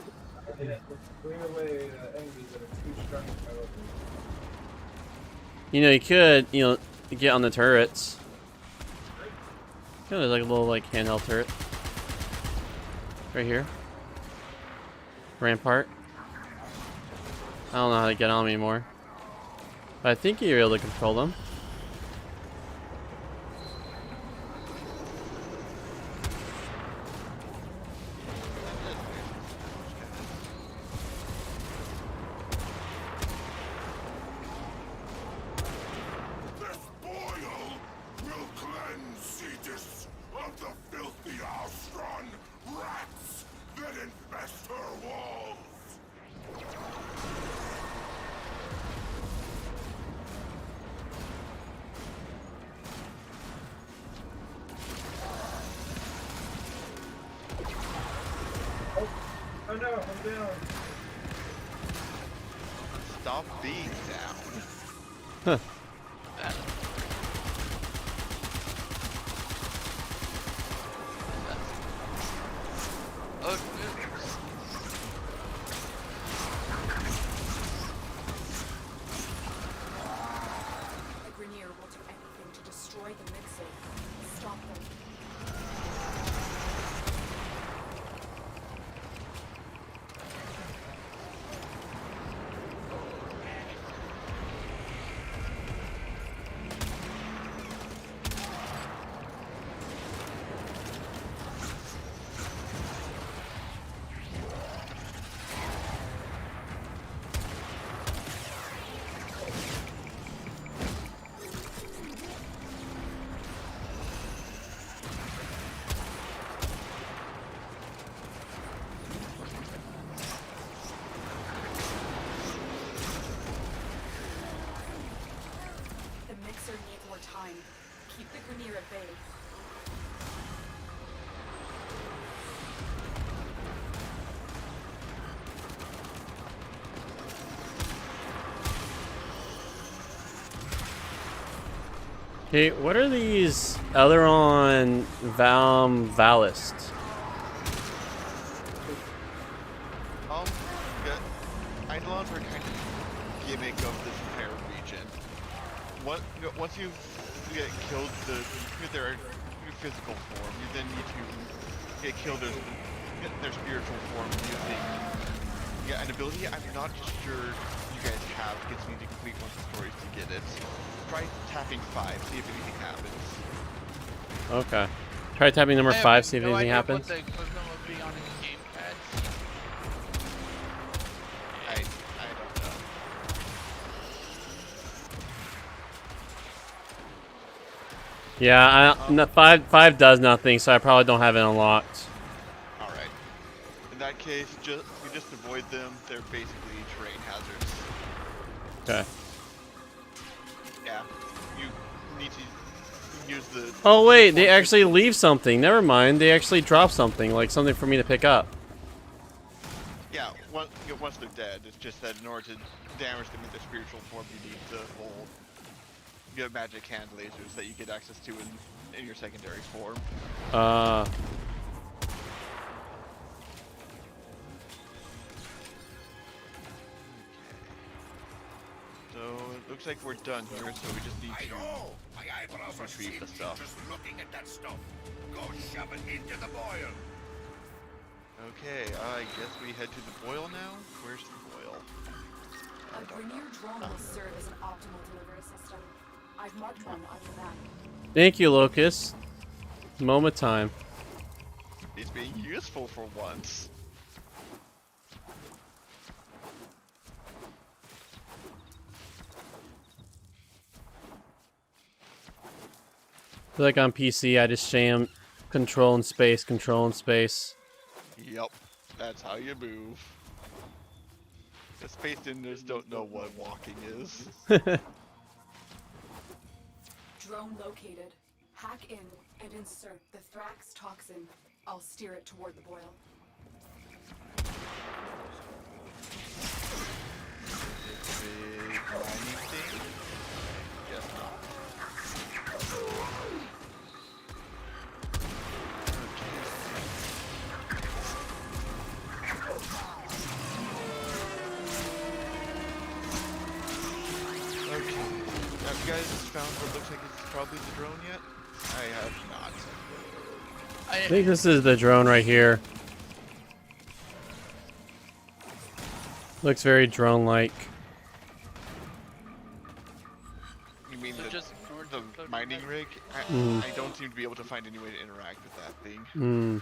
Yeah, clear away enemies that are too strong for my weapons. You know, you could, get on the turrets. Kind of like a little like handheld turret. Right here. Rampart. I don't know how to get on them anymore. But I think you're able to control them. This boil will cleanse Cetus of the filthy Alstron rats that infest her walls. Oh no, I'm down. Stop being down. Huh. Oh, The Grenier will do anything to destroy the mixer. Stop them. The mixer needs more time. Keep the Grenier at bay. Okay, what are these Aileron Valist? The Eidolons are kind of gimmick of this entire region. Once you get killed with their physical form, you then need to kill their spiritual form using an ability I'm not sure you guys have gets me to complete one of the stories to get it. Try tapping 5, see if anything happens. Okay. Try tapping number I have 5, see if no anything idea happens. What the equivalent would be on a game pad. I don't know. Yeah, no, 5 does nothing, so I probably don't have it unlocked. Alright. In that case, you just avoid them. They're basically terrain hazards. Okay. Yeah. You need to use the... Oh wait, they actually leave something. Never mind, they actually drop something, like something for me to pick up. Yeah, once they're dead, it's just that in order to damage them in their spiritual form, you need the whole magic hand lasers that you get access to in your secondary form. So it looks like we're done here, so we just need I to know. My eyebrows are retrieve the singed stuff. just looking at that stuff. Go shove it into the boil. Okay, I guess we head to the boil now. Where's the boil? A Grenier drone will serve as an optimal delivery system. I've marked one on your map. Thank you, Locust. Moment time. It's being useful for once. I feel like on PC, I just jam control and space, control and space. Yep, that's how you move. The space ninjas don't know what walking is. Drone located. Hack in and insert the Thrax toxin. I'll steer it toward the boil. Big mining thing? Guess not. Okay. Have you guys found what looks like it's probably the drone yet? I have not. I think this is the drone right here. Looks very drone-like. You mean So the, just ignore the mining rig? I don't seem to be able to find any way to interact with that thing. Hmm.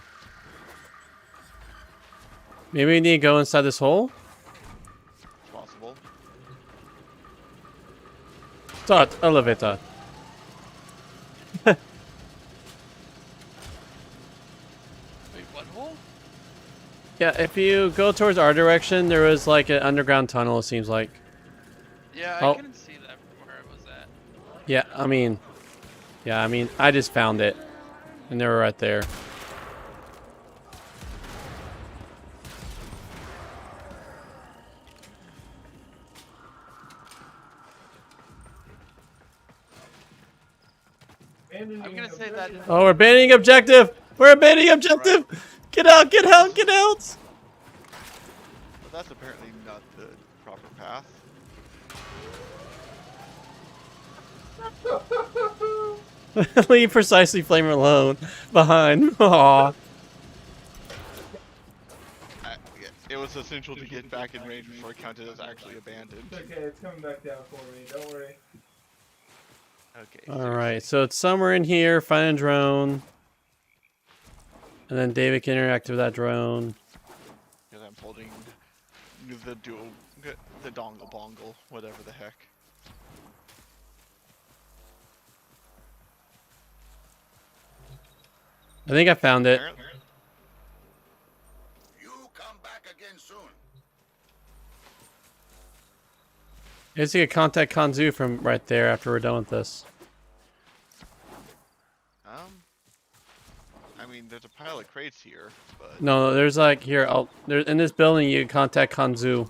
Maybe we need to go inside this hole? It's possible. Start elevator. Wait, what hole? Yeah, if you go towards our direction, there was like an underground tunnel, it seems like. Yeah, Oh. I couldn't see that from where I was at. Yeah, I mean, I just found it. And they were right there. I'm gonna say that. Oh, we're abandoning objective! We're abandoning objective! Get out, get out, get out! But that's apparently not the proper path. Leave precisely flamer alone. Behind. Aww. It was essential to get back in range before it counted as actually abandoned. It's okay, it's coming back down for me, don't worry. Okay. Alright, so it's somewhere in here. Find a drone. And then David can interact with that drone. Because I'm holding the dongle bongle, whatever the heck. I think I found it. Apparently. You come back again soon. I guess you could contact Kanzu from right there after we're done with this. I mean, there's a pile of crates here, but No, there's like here. There in this building. You can contact Kanzu.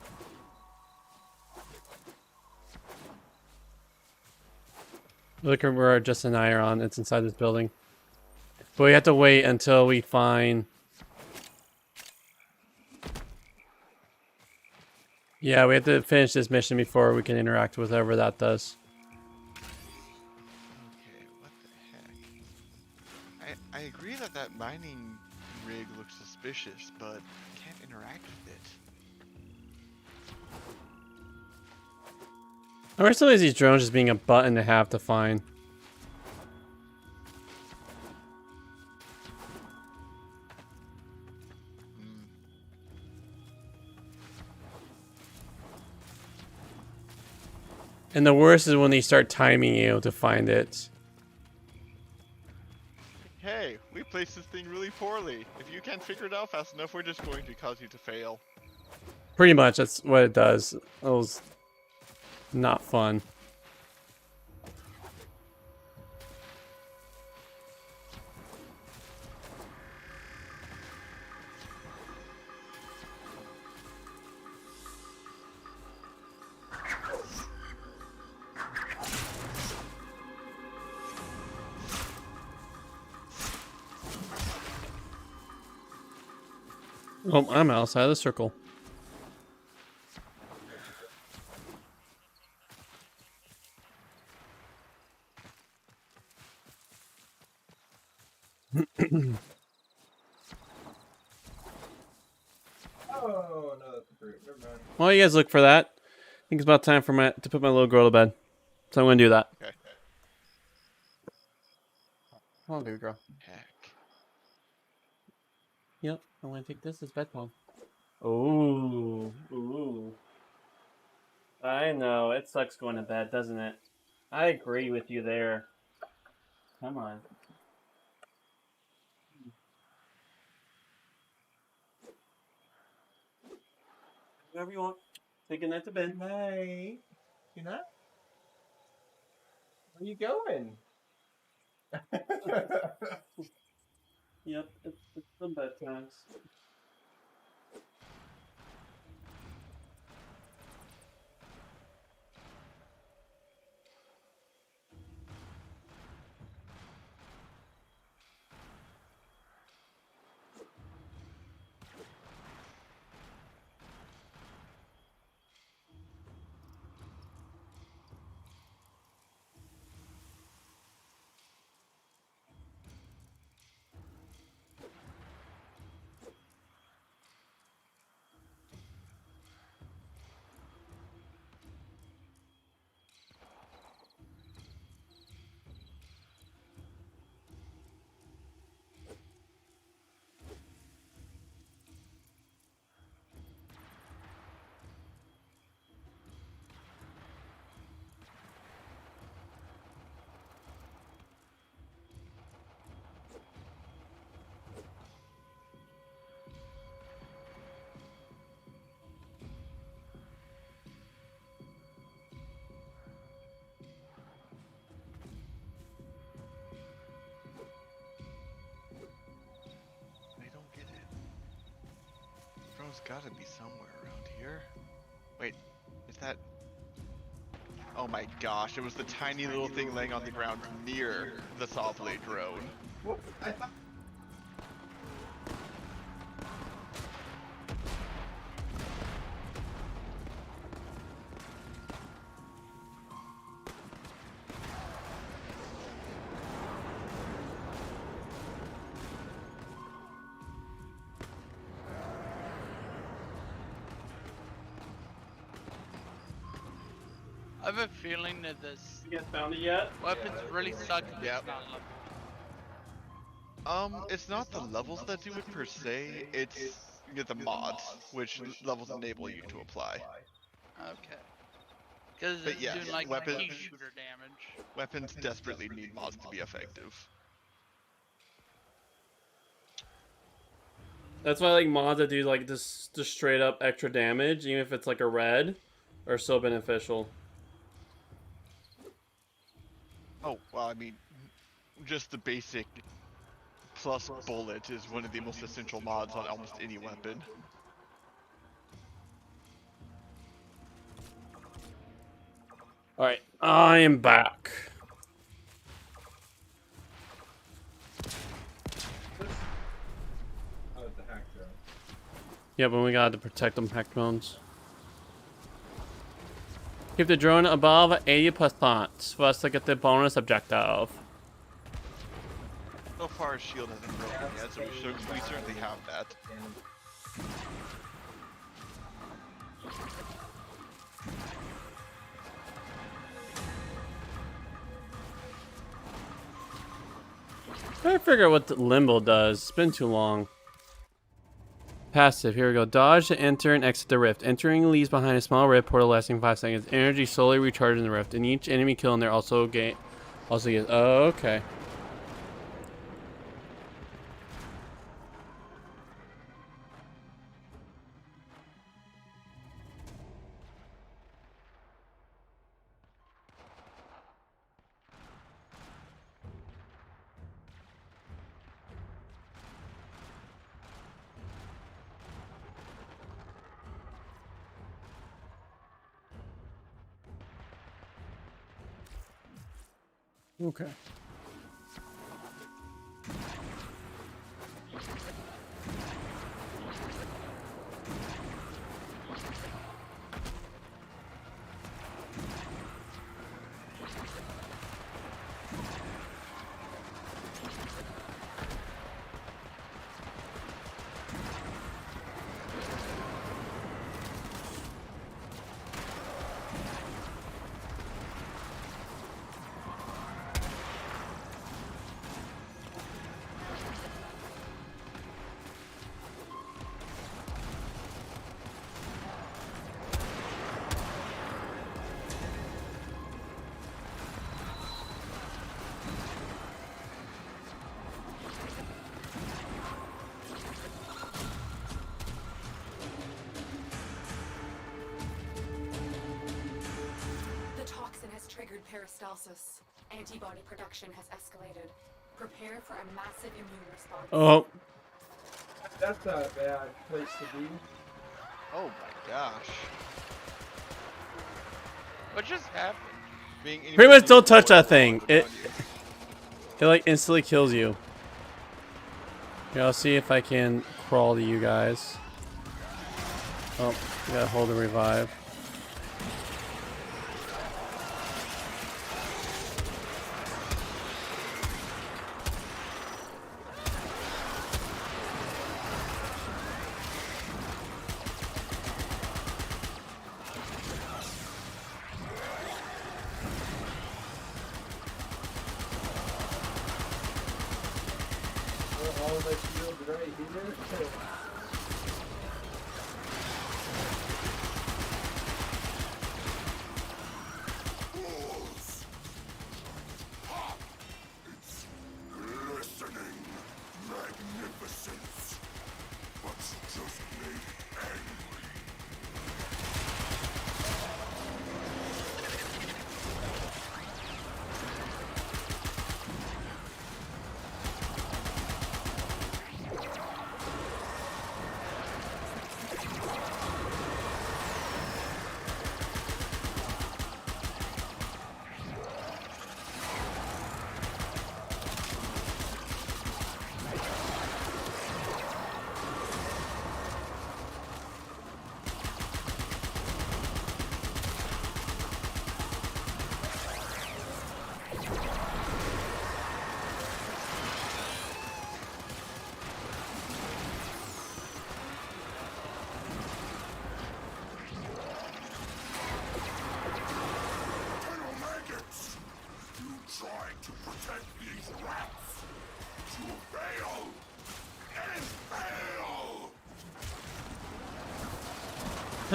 Look at where Justin and I are on. It's inside this building. But we have to wait until we find. Yeah, we have to finish this mission before we can interact with whatever that does. okay, what the heck? I agree that that mining rig looks suspicious, but I can't interact with it. I remember some of these drones just being a button to have to find. And the worst is when they start timing you to find it. Hey, we placed this thing really poorly. If you can't figure it out fast enough, we're just going to cause you to fail. Pretty much, that's what it does. It was not fun. Oh, I'm outside of the circle. Oh, no, that's a fruit. Never mind. While you guys look for that, I think it's about time for to put my little girl to bed. So I'm gonna do that. Okay. Come on, baby girl. Heck. Yep, I'm gonna take this as bedtime. Ooh, ooh. I know, it sucks going to bed, doesn't it? I agree with you there. Come on. Whatever you want. Take a night to bed. Hey, you not? Where you going? Yep, it's the bedtimes. There's gotta be somewhere around here. Wait, is that... Oh my gosh, it was the tiny little thing laying on the ground near the saw blade drone. Well, I thought. I have a feeling that this You guys found it yet? weapons really suck if Yep. it's not level. It's not the levels that do it per se, it's the mods, which levels enable you to apply. Okay. Because But it's yes, doing like weapon- pea shooter damage. Weapons desperately need mods to be effective. That's why I like mods that do like just straight up extra damage, even if it's like a red, are so beneficial. Oh, well, I mean, just the basic plus bullet is one of the most essential mods on almost any weapon. Alright, I am back. Oh, the hack drone. Yeah, but we gotta protect them hack drones. Keep the drone above 80% for us to get the bonus objective. So far, shield hasn't broken yet, so we certainly have that. Trying to figure out what the limbo does. It's been too long. Passive. Here we go. Dodge to enter and exit the rift. Entering leaves behind a small rift portal lasting 5 seconds. Energy slowly recharging the rift. And each enemy kill in there also gets. Oh, okay. Okay. The toxin has triggered peristalsis. Antibody production has escalated. Prepare for a massive immune response. Oh. That's not a bad place to be. Oh my gosh. What just happened? Pretty much don't touch that thing. It like instantly kills you. Here, I'll see if I can crawl to you guys. Oh, you gotta hold and revive. All of my shields right here. Glistening magnificence, but just made angry.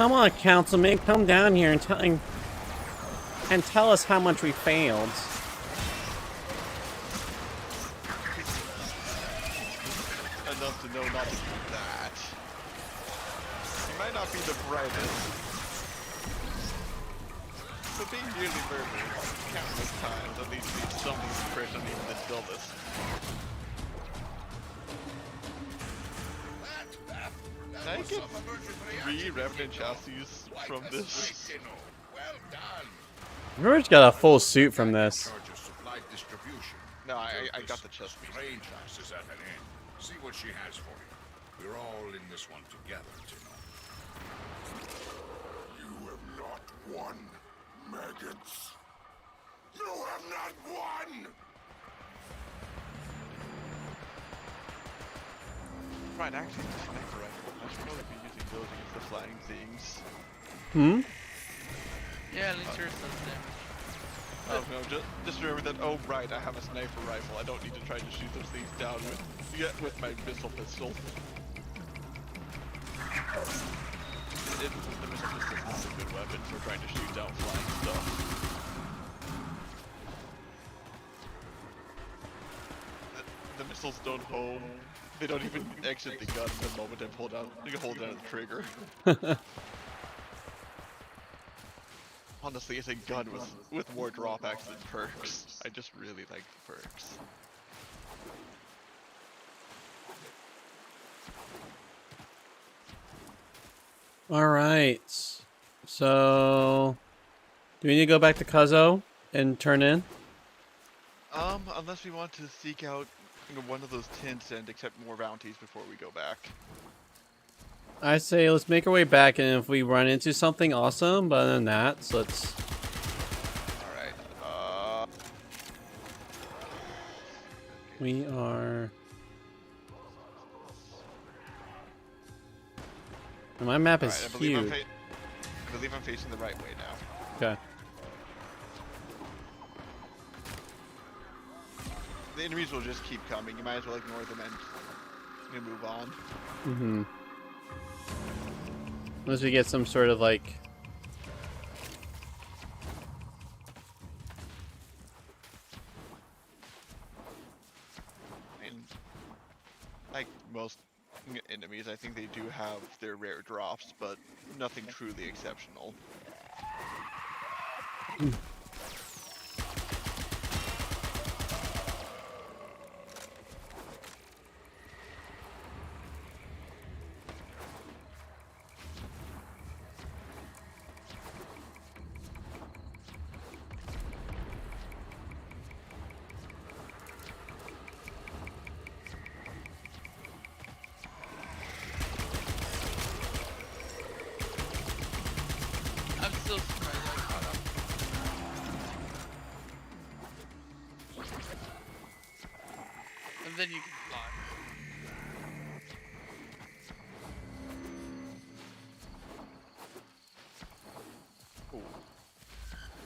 Come on, councilman, come down here and tell us how much we failed. Enough to know not to do that. He might not be the brightest, but being nearly murdered countless times at least leaves something to person even the dullest. Can I get 3 Revenant chassis from this? Well done. George got a full suit from this. Charge of supply distribution. No, I got the chest piece. Train class is at an end. See what she has for you. We're all in this one together, Tino. You have not won, maggots. You have not won! Right, actually, the sniper rifle. I should probably be using those against the flying things. Hmm? Yeah, at least yours does damage. Oh no, just remember that, oh right, I have a sniper rifle. I don't need to try to shoot those things down with my missile pistol. The missile pistol is not a good weapon for trying to shoot down flying stuff. The missiles don't home. They don't even exit the gun the moment I hold down the trigger. Honestly, it's a gun with more drawbacks than perks. I just really like the perks. Alright. So... do we need to go back to Cuzzo and turn in? Unless we want to seek out one of those tents and accept more bounties before we go back. I say let's make our way back, and if we run into something, awesome. But other than that, so let's... Alright, We are... And my map is I huge. believe I'm facing the right way now. Okay. The enemies will just keep coming. You might as well ignore them and move on. Mm-hmm. Unless we get some sort of like... And like most enemies, I think they do have their rare drops, but nothing truly exceptional. I'm still surprised I caught up. And then you can fly. Ooh.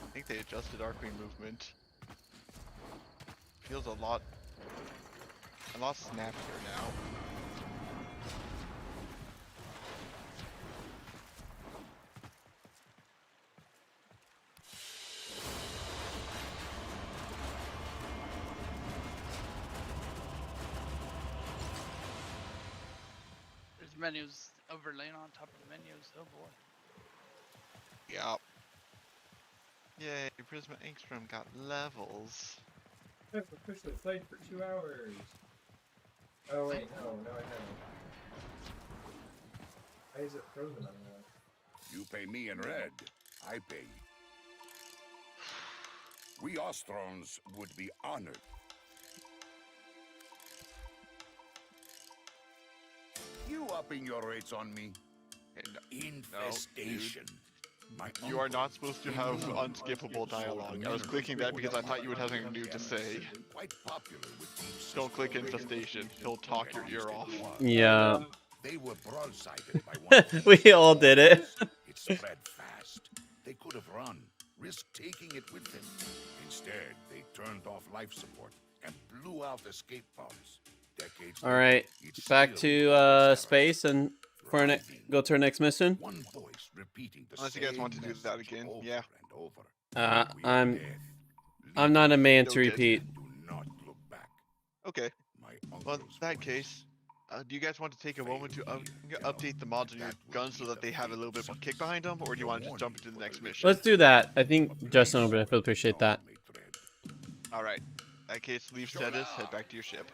I think they adjusted arcane movement. Feels a lot snappier now. There's menus overlaying on top of the menus. Oh boy. Yep. Yay, Prisma Angstrom got levels. I've officially played for 2 hours. Oh wait, no, I haven't. Why is it frozen on that? You pay me in red, I pay you. We Ostrons would be honored. You upping your rates on me? Infestation. My You are not uncle supposed to have unskippable dialogue. I was clicking that because I thought you would have something new to say. quite popular with thieves. Don't click infestation. He'll talk your ear off. Yeah. They were broadsided by one. We all did it. It spread fast. They could have run, risked taking it with them. Instead, they turned off life support and blew out escape pods. Decades Alright. later, it's Back still to terror. space and For our go to our next mission. One voice repeating the Unless you guys want to same do that message again, over yeah. and over. We are I'm death. not a man to Noted. repeat. Do not look back. Okay. My Well, in uncle's that voice. case, do you guys want to take a moment to update the mods on your guns so that they have a little bit more kick behind them, or do you want to just jump into the next mission? Let's do that. I think Justin would definitely appreciate that. All right. In that case, leave status, head back to your ship.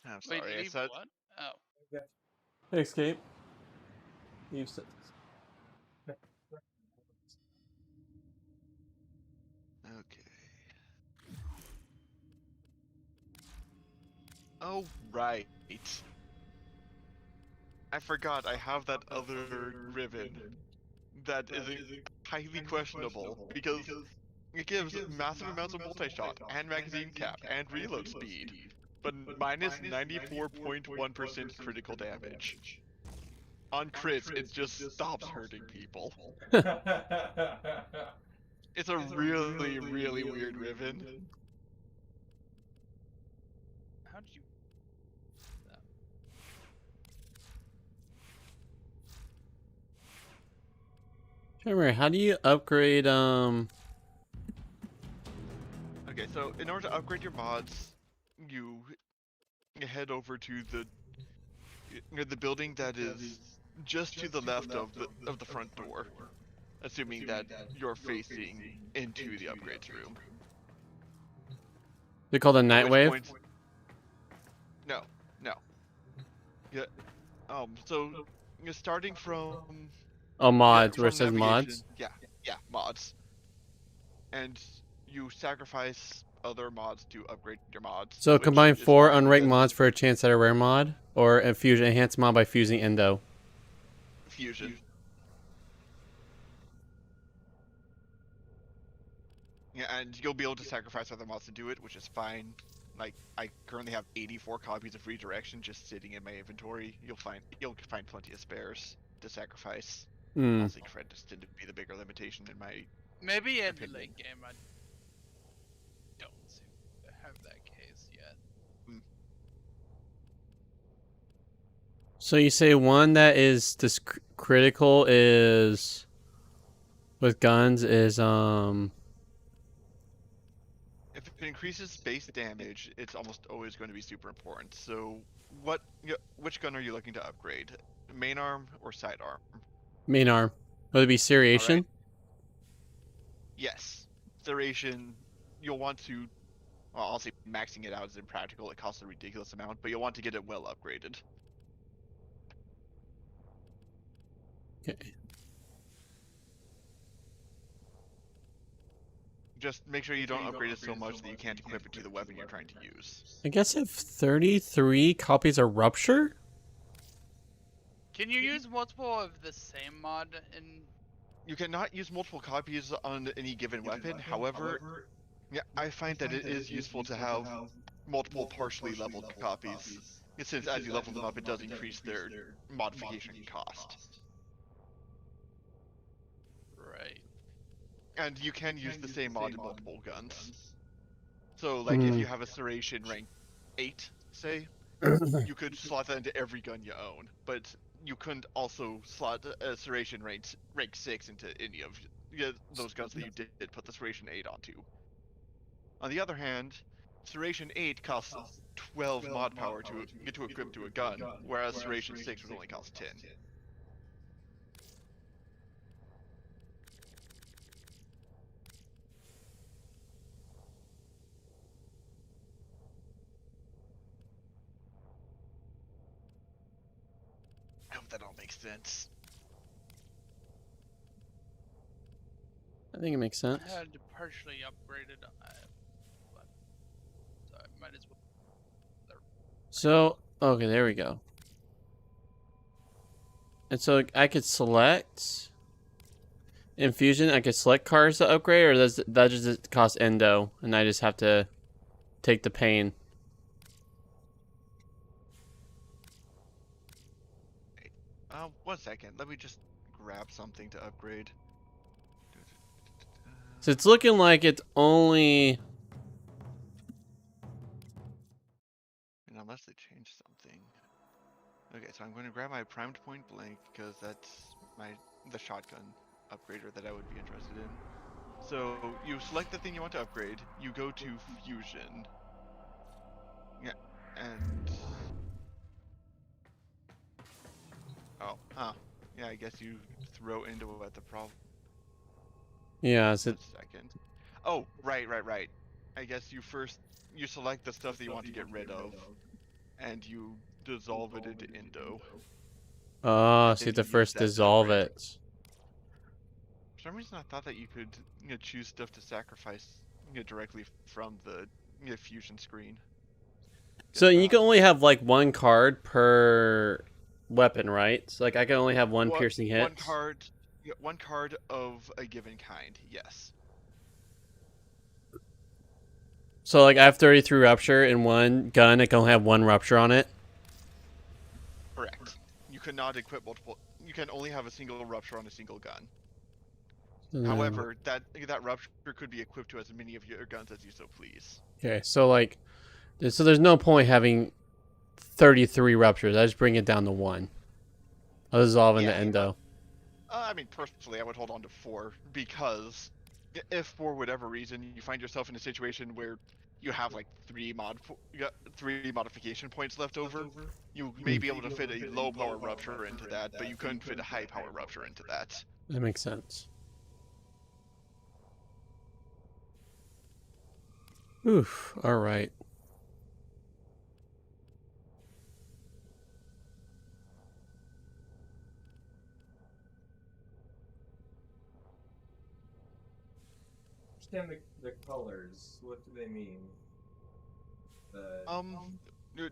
I'm sorry, Wait, I leave said. what? Oh. Escape. You said. Okay. Oh, right. I forgot I have that other ribbon that is highly questionable because it gives massive amounts of multi-shot and magazine cap and reload speed, but minus 94.1% critical damage. On crits, it just stops hurting people. It's a really, really weird ribbon. How did you? Remember, how do you upgrade Okay, so in order to upgrade your mods, you head over to the building that is just to the left of the front door, assuming that you're facing into the upgrades room. they call the At night which wave? point- No, no. Yeah. So you're starting from Oh, mods, yeah, where it from says navigation. mods. Yeah, mods. And you sacrifice other mods to upgrade your mods. So which combine is 4 fine unranked because mods for a chance at a rare mod, or a fusion enhanced mod by fusing endo. fusion. Yeah, and you'll be able to sacrifice other mods to do it, which is fine. Like, I currently have 84 copies of Redirection just sitting in my inventory. You'll find plenty of spares to sacrifice. Hmm. Honestly, cred just tended to be the bigger limitation in my Maybe in the opinion. late game, I don't seem to have that case yet. So you say one that is this critical is with guns is If it increases base damage, it's almost always going to be super important. So, which gun are you looking to upgrade? Main arm or sidearm? main arm. Would it be seriation? Yes. Serration, you'll want to. Well, I'll say maxing it out is impractical. It costs a ridiculous amount, but you'll want to get it well upgraded. Okay. Just make sure you don't upgrade it so much that you can't equip it to the weapon you're trying to use. I guess I have 33 copies of Rupture. Can you use multiple of the same mod in? You cannot use multiple copies on any given weapon. However, yeah, I find that it is useful to have multiple partially leveled copies, since as you level them up, it does increase their modification cost. Right. And you can use the same mod in multiple guns. So, like, if you have a Serration rank 8, say, you could slot that into every gun you own, but you couldn't also slot a Serration rank 6 into any of those guns that you did put the Serration 8 onto. On the other hand, Serration 8 costs 12 mod power to get to equip to a gun, whereas Serration 6 would only cost 10. I hope that all makes sense. I think it makes sense. I had to partially upgrade it, but so I might as well. So, okay, there we go. And so I could select infusion. I could select cars to upgrade, or does that just cost endo, and I just have to take the pain? One second. Let me just grab something to upgrade. So it's looking like it's only actually change something. Okay, so I'm going to grab my primed point blank because that's the shotgun upgrader that I would be interested in. So you select the thing you want to upgrade. You go to fusion. Yeah, and yeah, I guess you throw into at the problem. Yeah, is it? Second. Oh, right. I guess you select the stuff that you want to get rid of, and you dissolve it into Indo. Oh, And so you then have to you use first that dissolve separate. it. For some reason, I thought that you could choose stuff to sacrifice directly from the fusion screen. So Guess you not. can only have like one card per weapon, right? So like I can only have one piercing hit. One card of a given kind. Yes. So like I have 33 rupture in one gun. I can only have one rupture on it. Correct. You cannot equip multiple. You can only have a single rupture on a single gun. And then- However, that rupture could be equipped to as many of your guns as you so please. Okay, so like, so there's no point having 33 ruptures. I just bring it down to one. I'll dissolve into Endo. I mean, personally, I would hold on to 4 because if for whatever reason you find yourself in a situation where you have like 3 modification points left over, you may be able to fit a low power rupture into that, but you couldn't fit a high power rupture into that. That makes sense. Oof. All right. Understand the colors. What do they mean?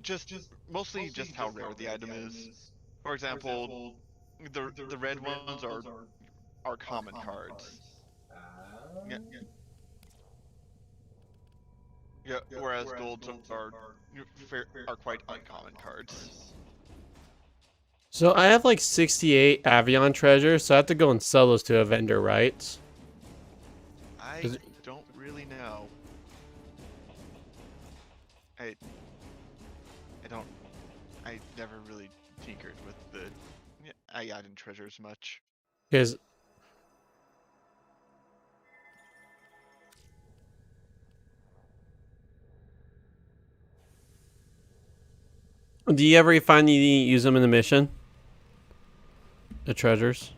Just mostly just how rare the item is. For example, the red ones are common cards. Yeah. Yeah, whereas golds are quite uncommon cards. So I have like 68 Avion treasures, so I have to go and sell those to a vendor, right? I don't really know. I never really tinkered with the Iodine treasures much. Because do you ever find you use them in the mission? The treasures?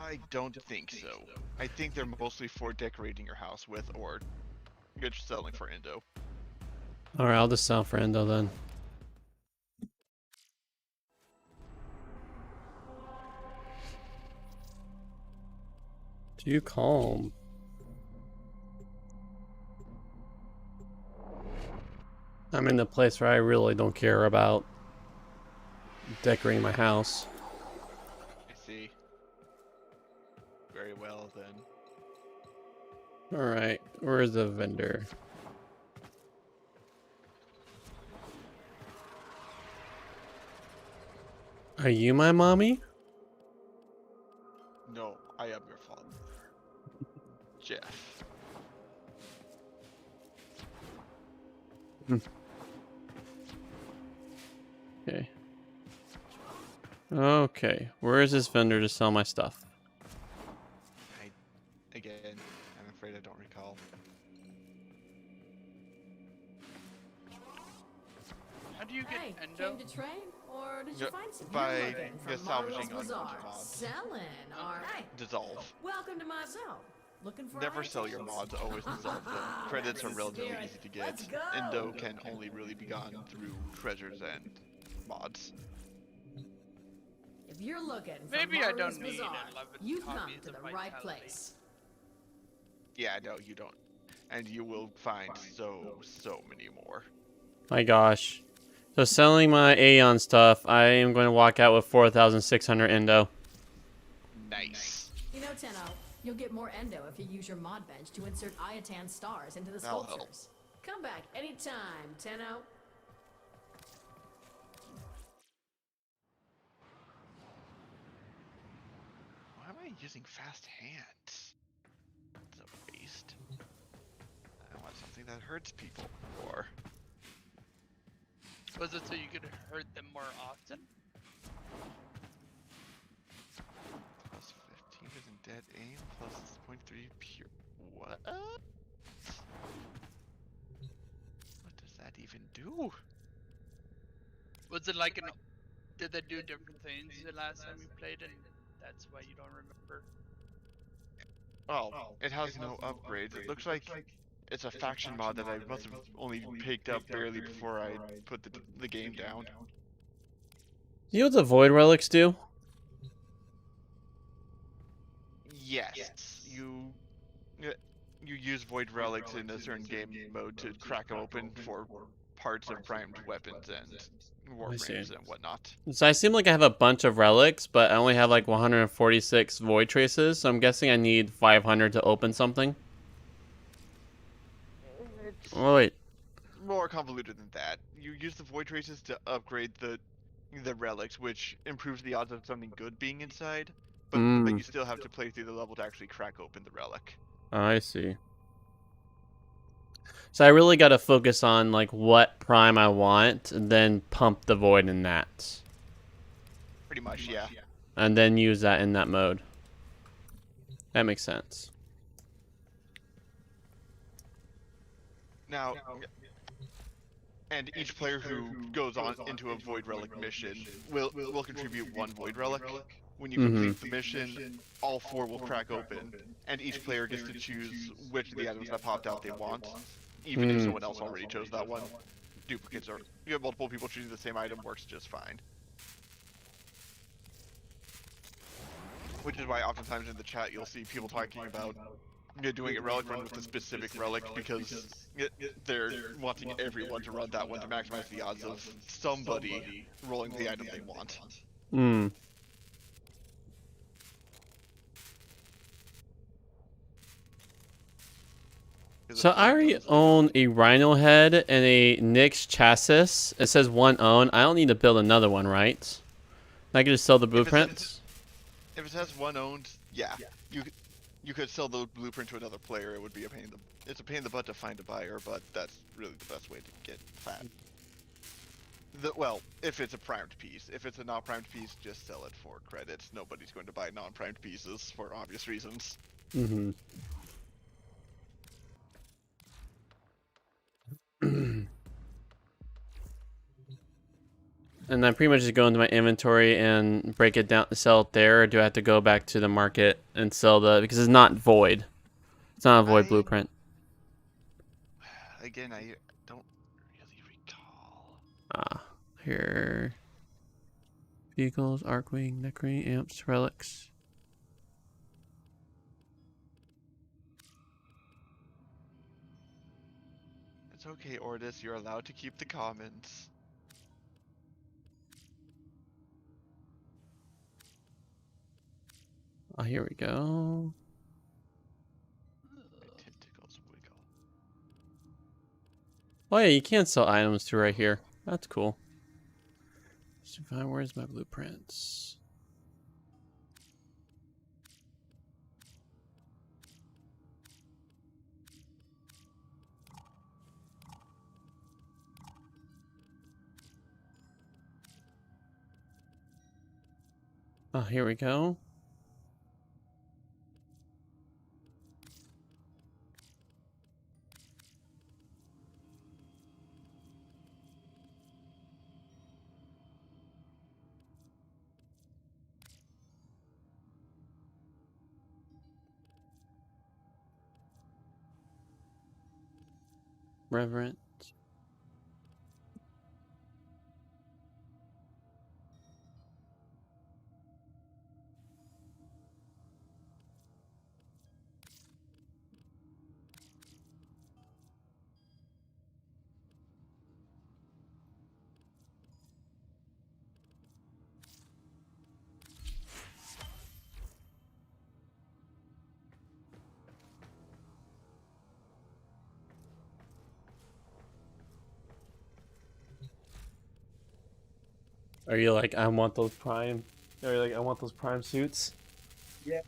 I don't think so. I think they're mostly for decorating your house with, or you're just selling for Indo. Alright, I'll just sell for Endo then. Too calm. I'm in the place where I really don't care about decorating my house. I see. Very well then. Alright, where's the vendor? Are you my mommy? No, I am your father. Jeff. Okay. Okay, where is this vendor to sell my stuff? Again, I'm afraid I don't recall. How do you get Hey, Endo? came to train, or did Yeah, you find some? by You're looking for salvaging Mario's unwanted Bazaar. mods. Selling, all right. Dissolve. Welcome to my zone. Looking for Never sell your items? mods, always dissolve them. Credits are That's the relatively spirit. easy to get. Let's go. Indo can only really be gotten through treasures and mods. If you're looking for Maybe I Mario's don't need Bazaar, 11 you've come copies to the of right Vitality. place. Yeah, no, you don't. And you will find so many more. My gosh. So selling my Aeon stuff, I am going to walk out with 4,600 Endo. Nice. You know, Tenno, you'll get more endo if you use your mod bench to insert Iatan stars into the That'll help. sculptures. Come back anytime, Tenno. Why am I using fast hands? It's a waste. I want something that hurts people more. Was it so you could hurt them more often? Plus 15 isn't dead aim, plus 0.3 pure. What? What does that even do? Was it like an? Did they do different things the last time you played, and that's why you don't remember? Oh, it has no upgrades. It looks like it's a faction mod that I must have only picked up barely before I put the game down. You know what the void relics do? Yes, you use void relics in a certain game mode to crack them open for parts of primed weapons and warframes and whatnot. So I seem like I have a bunch of relics, but I only have like 146 void traces, so I'm guessing I need 500 to open something. Oh wait. More convoluted than that. You use the void traces to upgrade the relics, which improves the odds of something good being inside, but you still have to play through the level to actually crack open the relic. I see. So I really got to focus on like what prime I want, and then pump the void in that. Pretty much, yeah. And then use that in that mode. That makes sense. Now, and each player who goes on into a void relic mission will contribute one void relic. When you complete the mission, all 4 will crack open, and each player gets to choose which of the items that popped out they want, even if someone else already chose that one. Duplicates are, you have multiple people choosing the same item, works just fine. Which is why oftentimes in the chat you'll see people talking about doing a relic run with a specific relic because they're wanting everyone to run that one to maximize the odds of somebody rolling the item they want. So I already own a Rhino head and a Nyx chassis. It says 1 own. I don't need to build another one, right? I can just sell the blueprints? If it says 1 owned, yeah. You could sell the blueprint to another player. It would be a pain. It's a pain in the butt to find a buyer, but that's really the best way to get fat. Well, if it's a primed piece. If it's a not primed piece, just sell it for credits. Nobody's going to buy non-primed pieces for obvious reasons. And then pretty much just go into my inventory and break it down, sell it there, or do I have to go back to the market and sell because it's not void. It's not a void blueprint. Again, I don't really recall. Here. Vehicles, Arcwing, Necrane, Amps, Relics. It's okay, Ordis, you're allowed to keep the comments. Oh, here we go. My tentacles wiggle. Oh yeah, you can sell items too right here. That's cool. So where's my blueprints? Oh, here we go. Reverent. Are you like, I want those prime? Are you like, I want those prime suits? Yeah.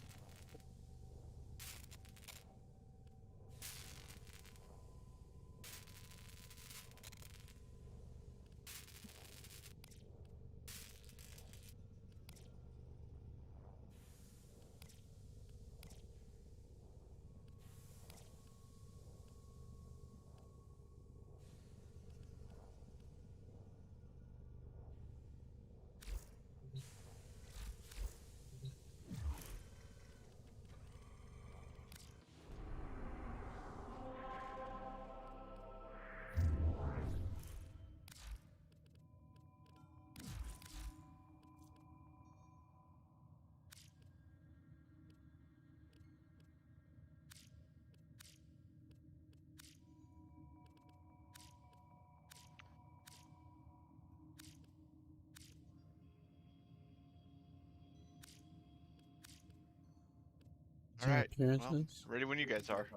Alright, well, appearances. ready when you guys are.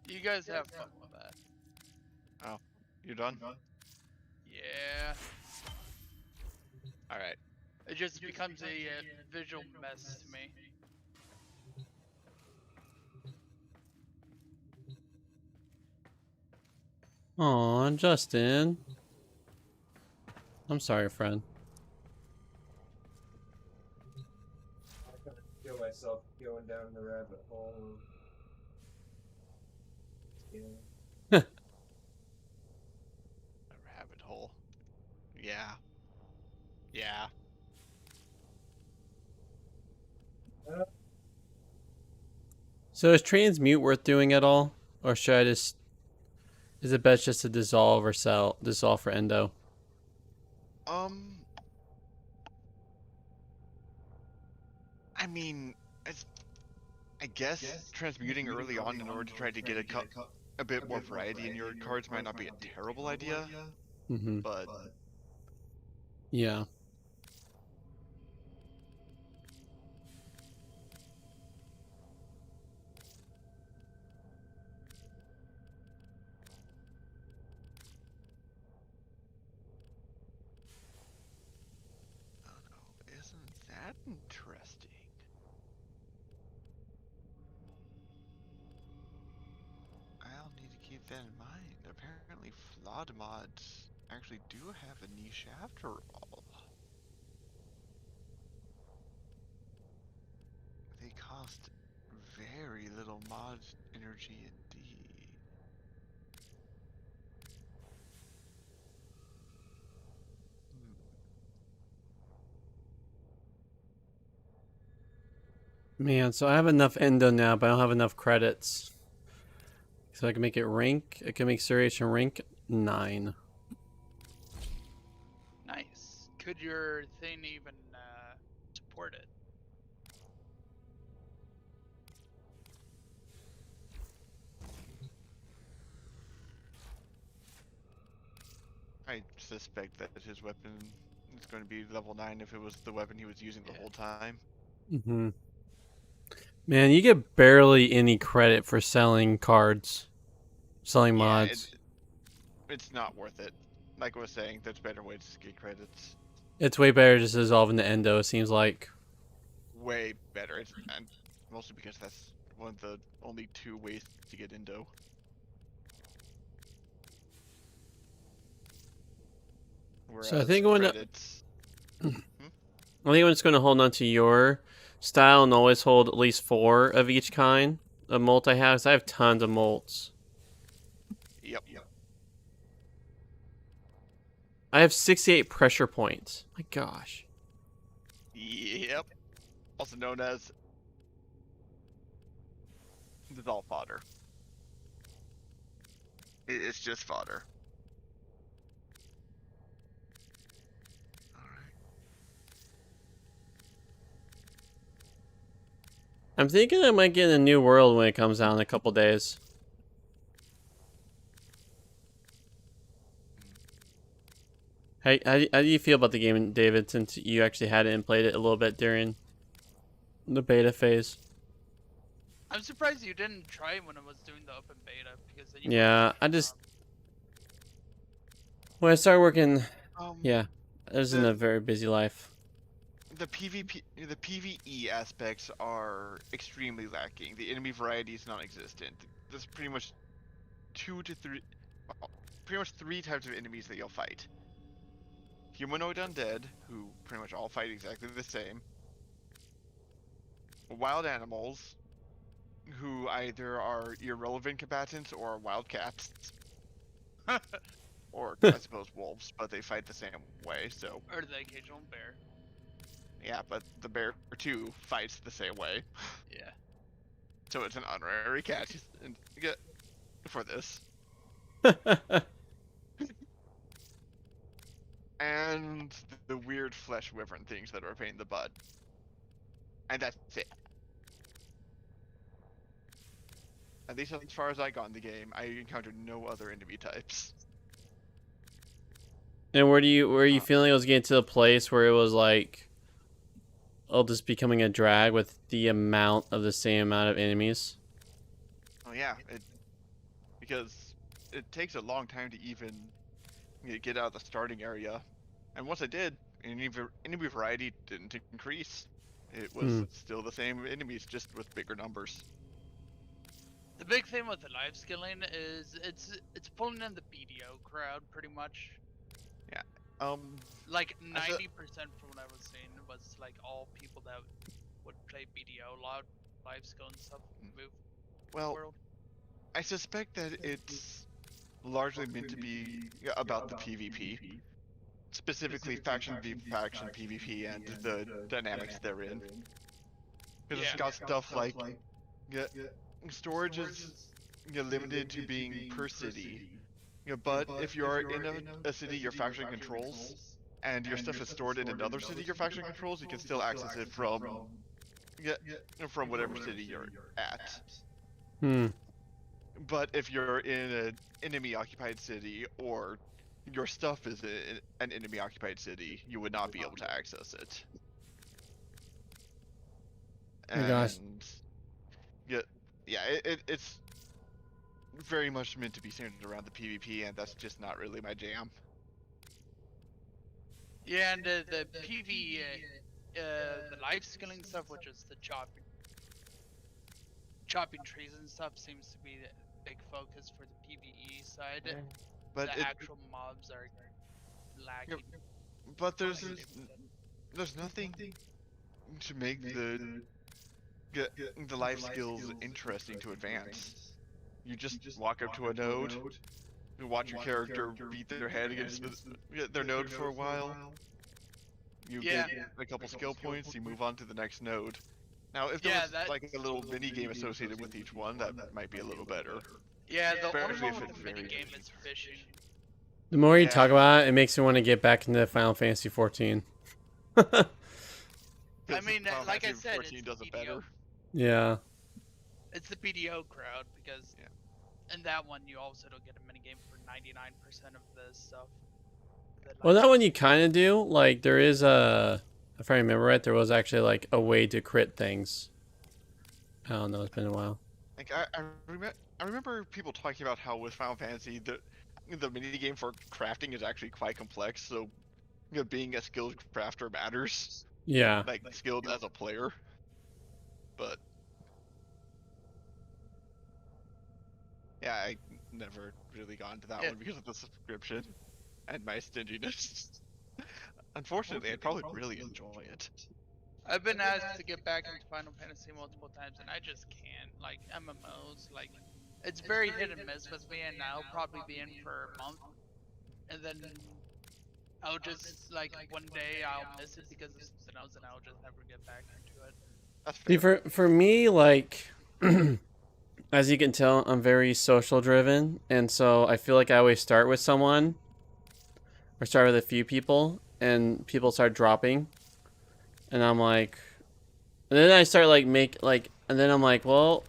You guys have fun with that. Oh, you done? Yeah. Alright. It just becomes a visual mess to me. Aw, Justin. I'm sorry, friend. I kind of feel myself going down the rabbit hole. Yeah. A rabbit hole. Yeah. Yeah. So is transmute worth doing at all? Or should I just... Is it best just to dissolve or dissolve for endo? I mean, I guess transmuting early on in order to try to get a bit more variety in your cards might not be a terrible idea, Mm-hmm. but Yeah. oh no, isn't that interesting? I'll need to keep that in mind. Apparently flawed mods actually do have a niche after all. They cost very little mod energy indeed. Man, so I have enough endo now, but I don't have enough credits. So I can make it rank. I can make Surration rank 9. Nice. Could your thing even support it? I suspect that his weapon is going to be level 9 if it was the weapon he was using the whole time. Mm-hmm. Man, you get barely any credit for selling cards. Selling mods. It's not worth it. Like I was saying, there's better ways to get credits. It's way better just dissolving the endo, it seems like. Way better. And mostly because that's one of the only 2 ways to get Indo. Whereas So I think when credits... I think I'm just going to hold on to your style and always hold at least 4 of each kind of molt I have. 'Cause I have tons of molts. Yep. I have 68 pressure points. My gosh. Yep. Also known as dissolve fodder. It's just fodder. I'm thinking I might get a new world when it comes out in a couple days. How do you feel about the game, David, since you actually had it and played it a little bit during the beta phase? I'm surprised you didn't try when it was doing the open beta because then Yeah, I just... When I started working... Yeah, I was in a very busy life. The PvE aspects are extremely lacking. The enemy variety is non-existent. There's pretty much 2 to 3... Well, pretty much 3 types of enemies that you'll fight. Humanoid undead, who pretty much all fight exactly the same. Wild animals, who either are irrelevant combatants or wildcats. Or, I suppose, wolves, but they fight the same way, so... Or the occasional bear. Yeah, but the bear, too, fights the same way. Yeah. So it's an honorary cat for this. And the weird flesh wyvern things that are a pain in the butt. And that's it. At least as far as I got in the game, I encountered no other enemy types. And were you feeling it was getting to the place where it was like it'll just becoming a drag with the amount of the same amount of enemies. Oh yeah, because it takes a long time to even get out of the starting area, and once I did, enemy variety didn't increase. It was still the same enemies, just with bigger numbers. The big thing with the live skilling is it's pulling in the BDO crowd pretty much. Yeah. Like 90% from what I was seeing was like all people that would play BDO live skill and stuff move well, the world. I suspect that it's largely meant to be about the PvP, specifically faction v faction PvP and the dynamics therein. Because it's got stuff like storage is limited to being per city. But if you're in a city your faction controls, and your stuff is stored in another city your faction controls, you can still access it from whatever city you're at. But if you're in an enemy-occupied city, or your stuff is in an enemy-occupied city, you would not be able to access it. Oh gosh. It's very much meant to be centered around the PvP, and that's just not really my jam. Yeah, and the PV, the life skilling stuff, which is the chopping trees and stuff, seems to be the big focus for the PvE side. But the actual mobs are lacking. But there's nothing to make the life skills interesting to advance. You just walk up to a node, you watch your character beat their head against their node for a while. You get a couple skill points, you move on to the next node. Now, if there was like a little mini game associated with each one, that might be a little better. Yeah, the only one with the mini game is fishing. The more you talk about it, it makes me want to get back into Final Fantasy 14. I mean, like I said, 14 does it better. Yeah. It's the BDO crowd, because in that one you also don't get a minigame for 99% of the stuff. Well, that one you kind of do. Like, there is if I remember right, there was actually like a way to crit things. I don't know, it's been a while. Like, I remember people talking about how with Final Fantasy, the minigame for crafting is actually quite complex, so being a skilled crafter matters. Yeah. Like, skilled as a player. But yeah, I never really got into that one because of the subscription and my stinginess. Unfortunately, I'd probably really enjoy it. I've been asked to get back into Final Fantasy multiple times, and I just can't. Like, MMOs, like, it's very hit and miss with me, and I'll probably be in for a month, and then I'll just, like, one day I'll miss it because of something else, and I'll just never get back into it. That's fair. See, for me, like, as you can tell, I'm very social driven, and so I feel like I always start with someone, or start with a few people, and people start dropping, and I'm like, and then I start like and then I'm like, well,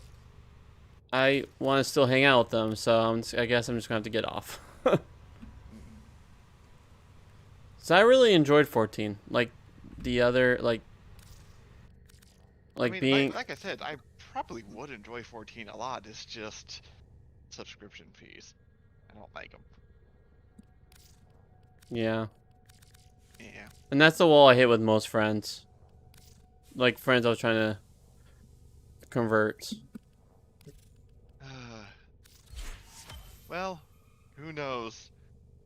I want to still hang out with them, so I guess I'm just gonna have to get off. So I really enjoyed 14, like the other, like I mean, being like I said, I probably would enjoy 14 a lot. It's just subscription fees. I don't like them. Yeah. Yeah. And that's the wall I hit with most friends. Like, friends I was trying to convert. Well, who knows?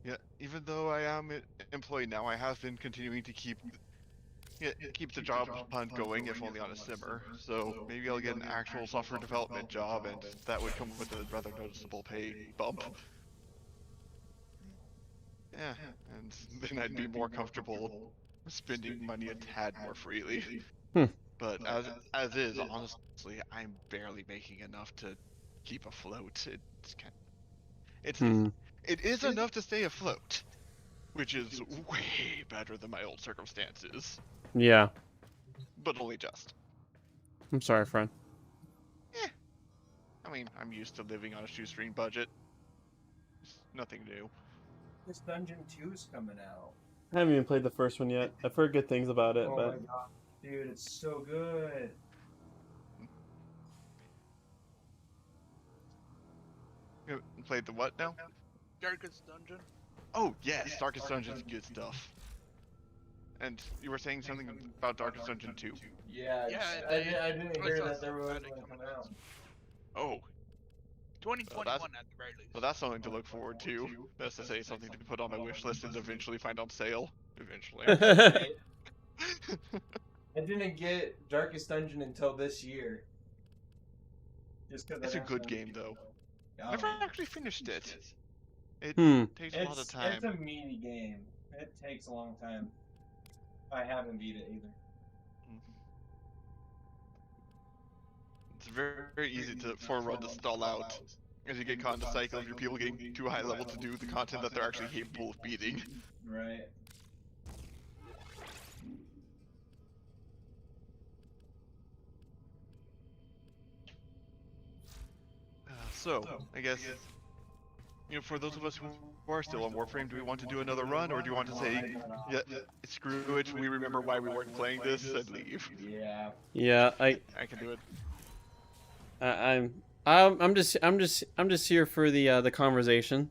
Yeah, even though I am employed now, I have been continuing to keep the job hunt going, if only on a simmer. So maybe I'll get an actual software development job, and that would come with a rather noticeable pay bump. Yeah, and then I'd be more comfortable spending money a tad more freely. But as is, honestly, I'm barely making enough to keep afloat. It is enough to stay afloat, which is way better than my old circumstances. Yeah. But only just. I'm sorry, friend. I mean, I'm used to living on a shoestring budget. It's nothing new. This Dungeon 2's coming out. I haven't even played the first one yet. I've heard good things about it, Oh but my god. Dude, it's so good. You played the what now? Darkest Dungeon. Oh yes, Darkest Dungeon's good stuff. And you were saying something about Darkest Dungeon 2? Yeah, Yeah, I didn't I hear saw that there something was about it one coming come out. soon. Oh, 2021 at the very least. well that's something to look forward to. That's to say something to put on my wish list and eventually find on sale. Eventually. I didn't get Darkest Dungeon until this year. Just because It's a good game though. Oh, Never actually finished it. It Hmm. takes a lot of time. It's a meaty game. It takes a long time. I haven't beat it either. It's very easy for a run to stall out as you get caught in the cycle of your people getting too high level to do the content that they're actually capable of beating. Right. So, I guess, for those of us who are still on Warframe, do we want to do another run, or do you want to say, yeah, screw it, we remember why we weren't playing this, and leave? Yeah. Yeah, I can do it. I'm just here for the conversation.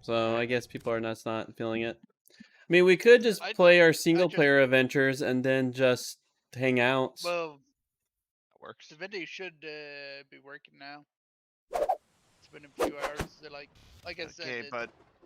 So I guess people are not feeling it. I mean, we could just play our single player adventures and then just hang out. Well, that works. Divinity should be working now. It's been a few hours. Like I said. Okay, but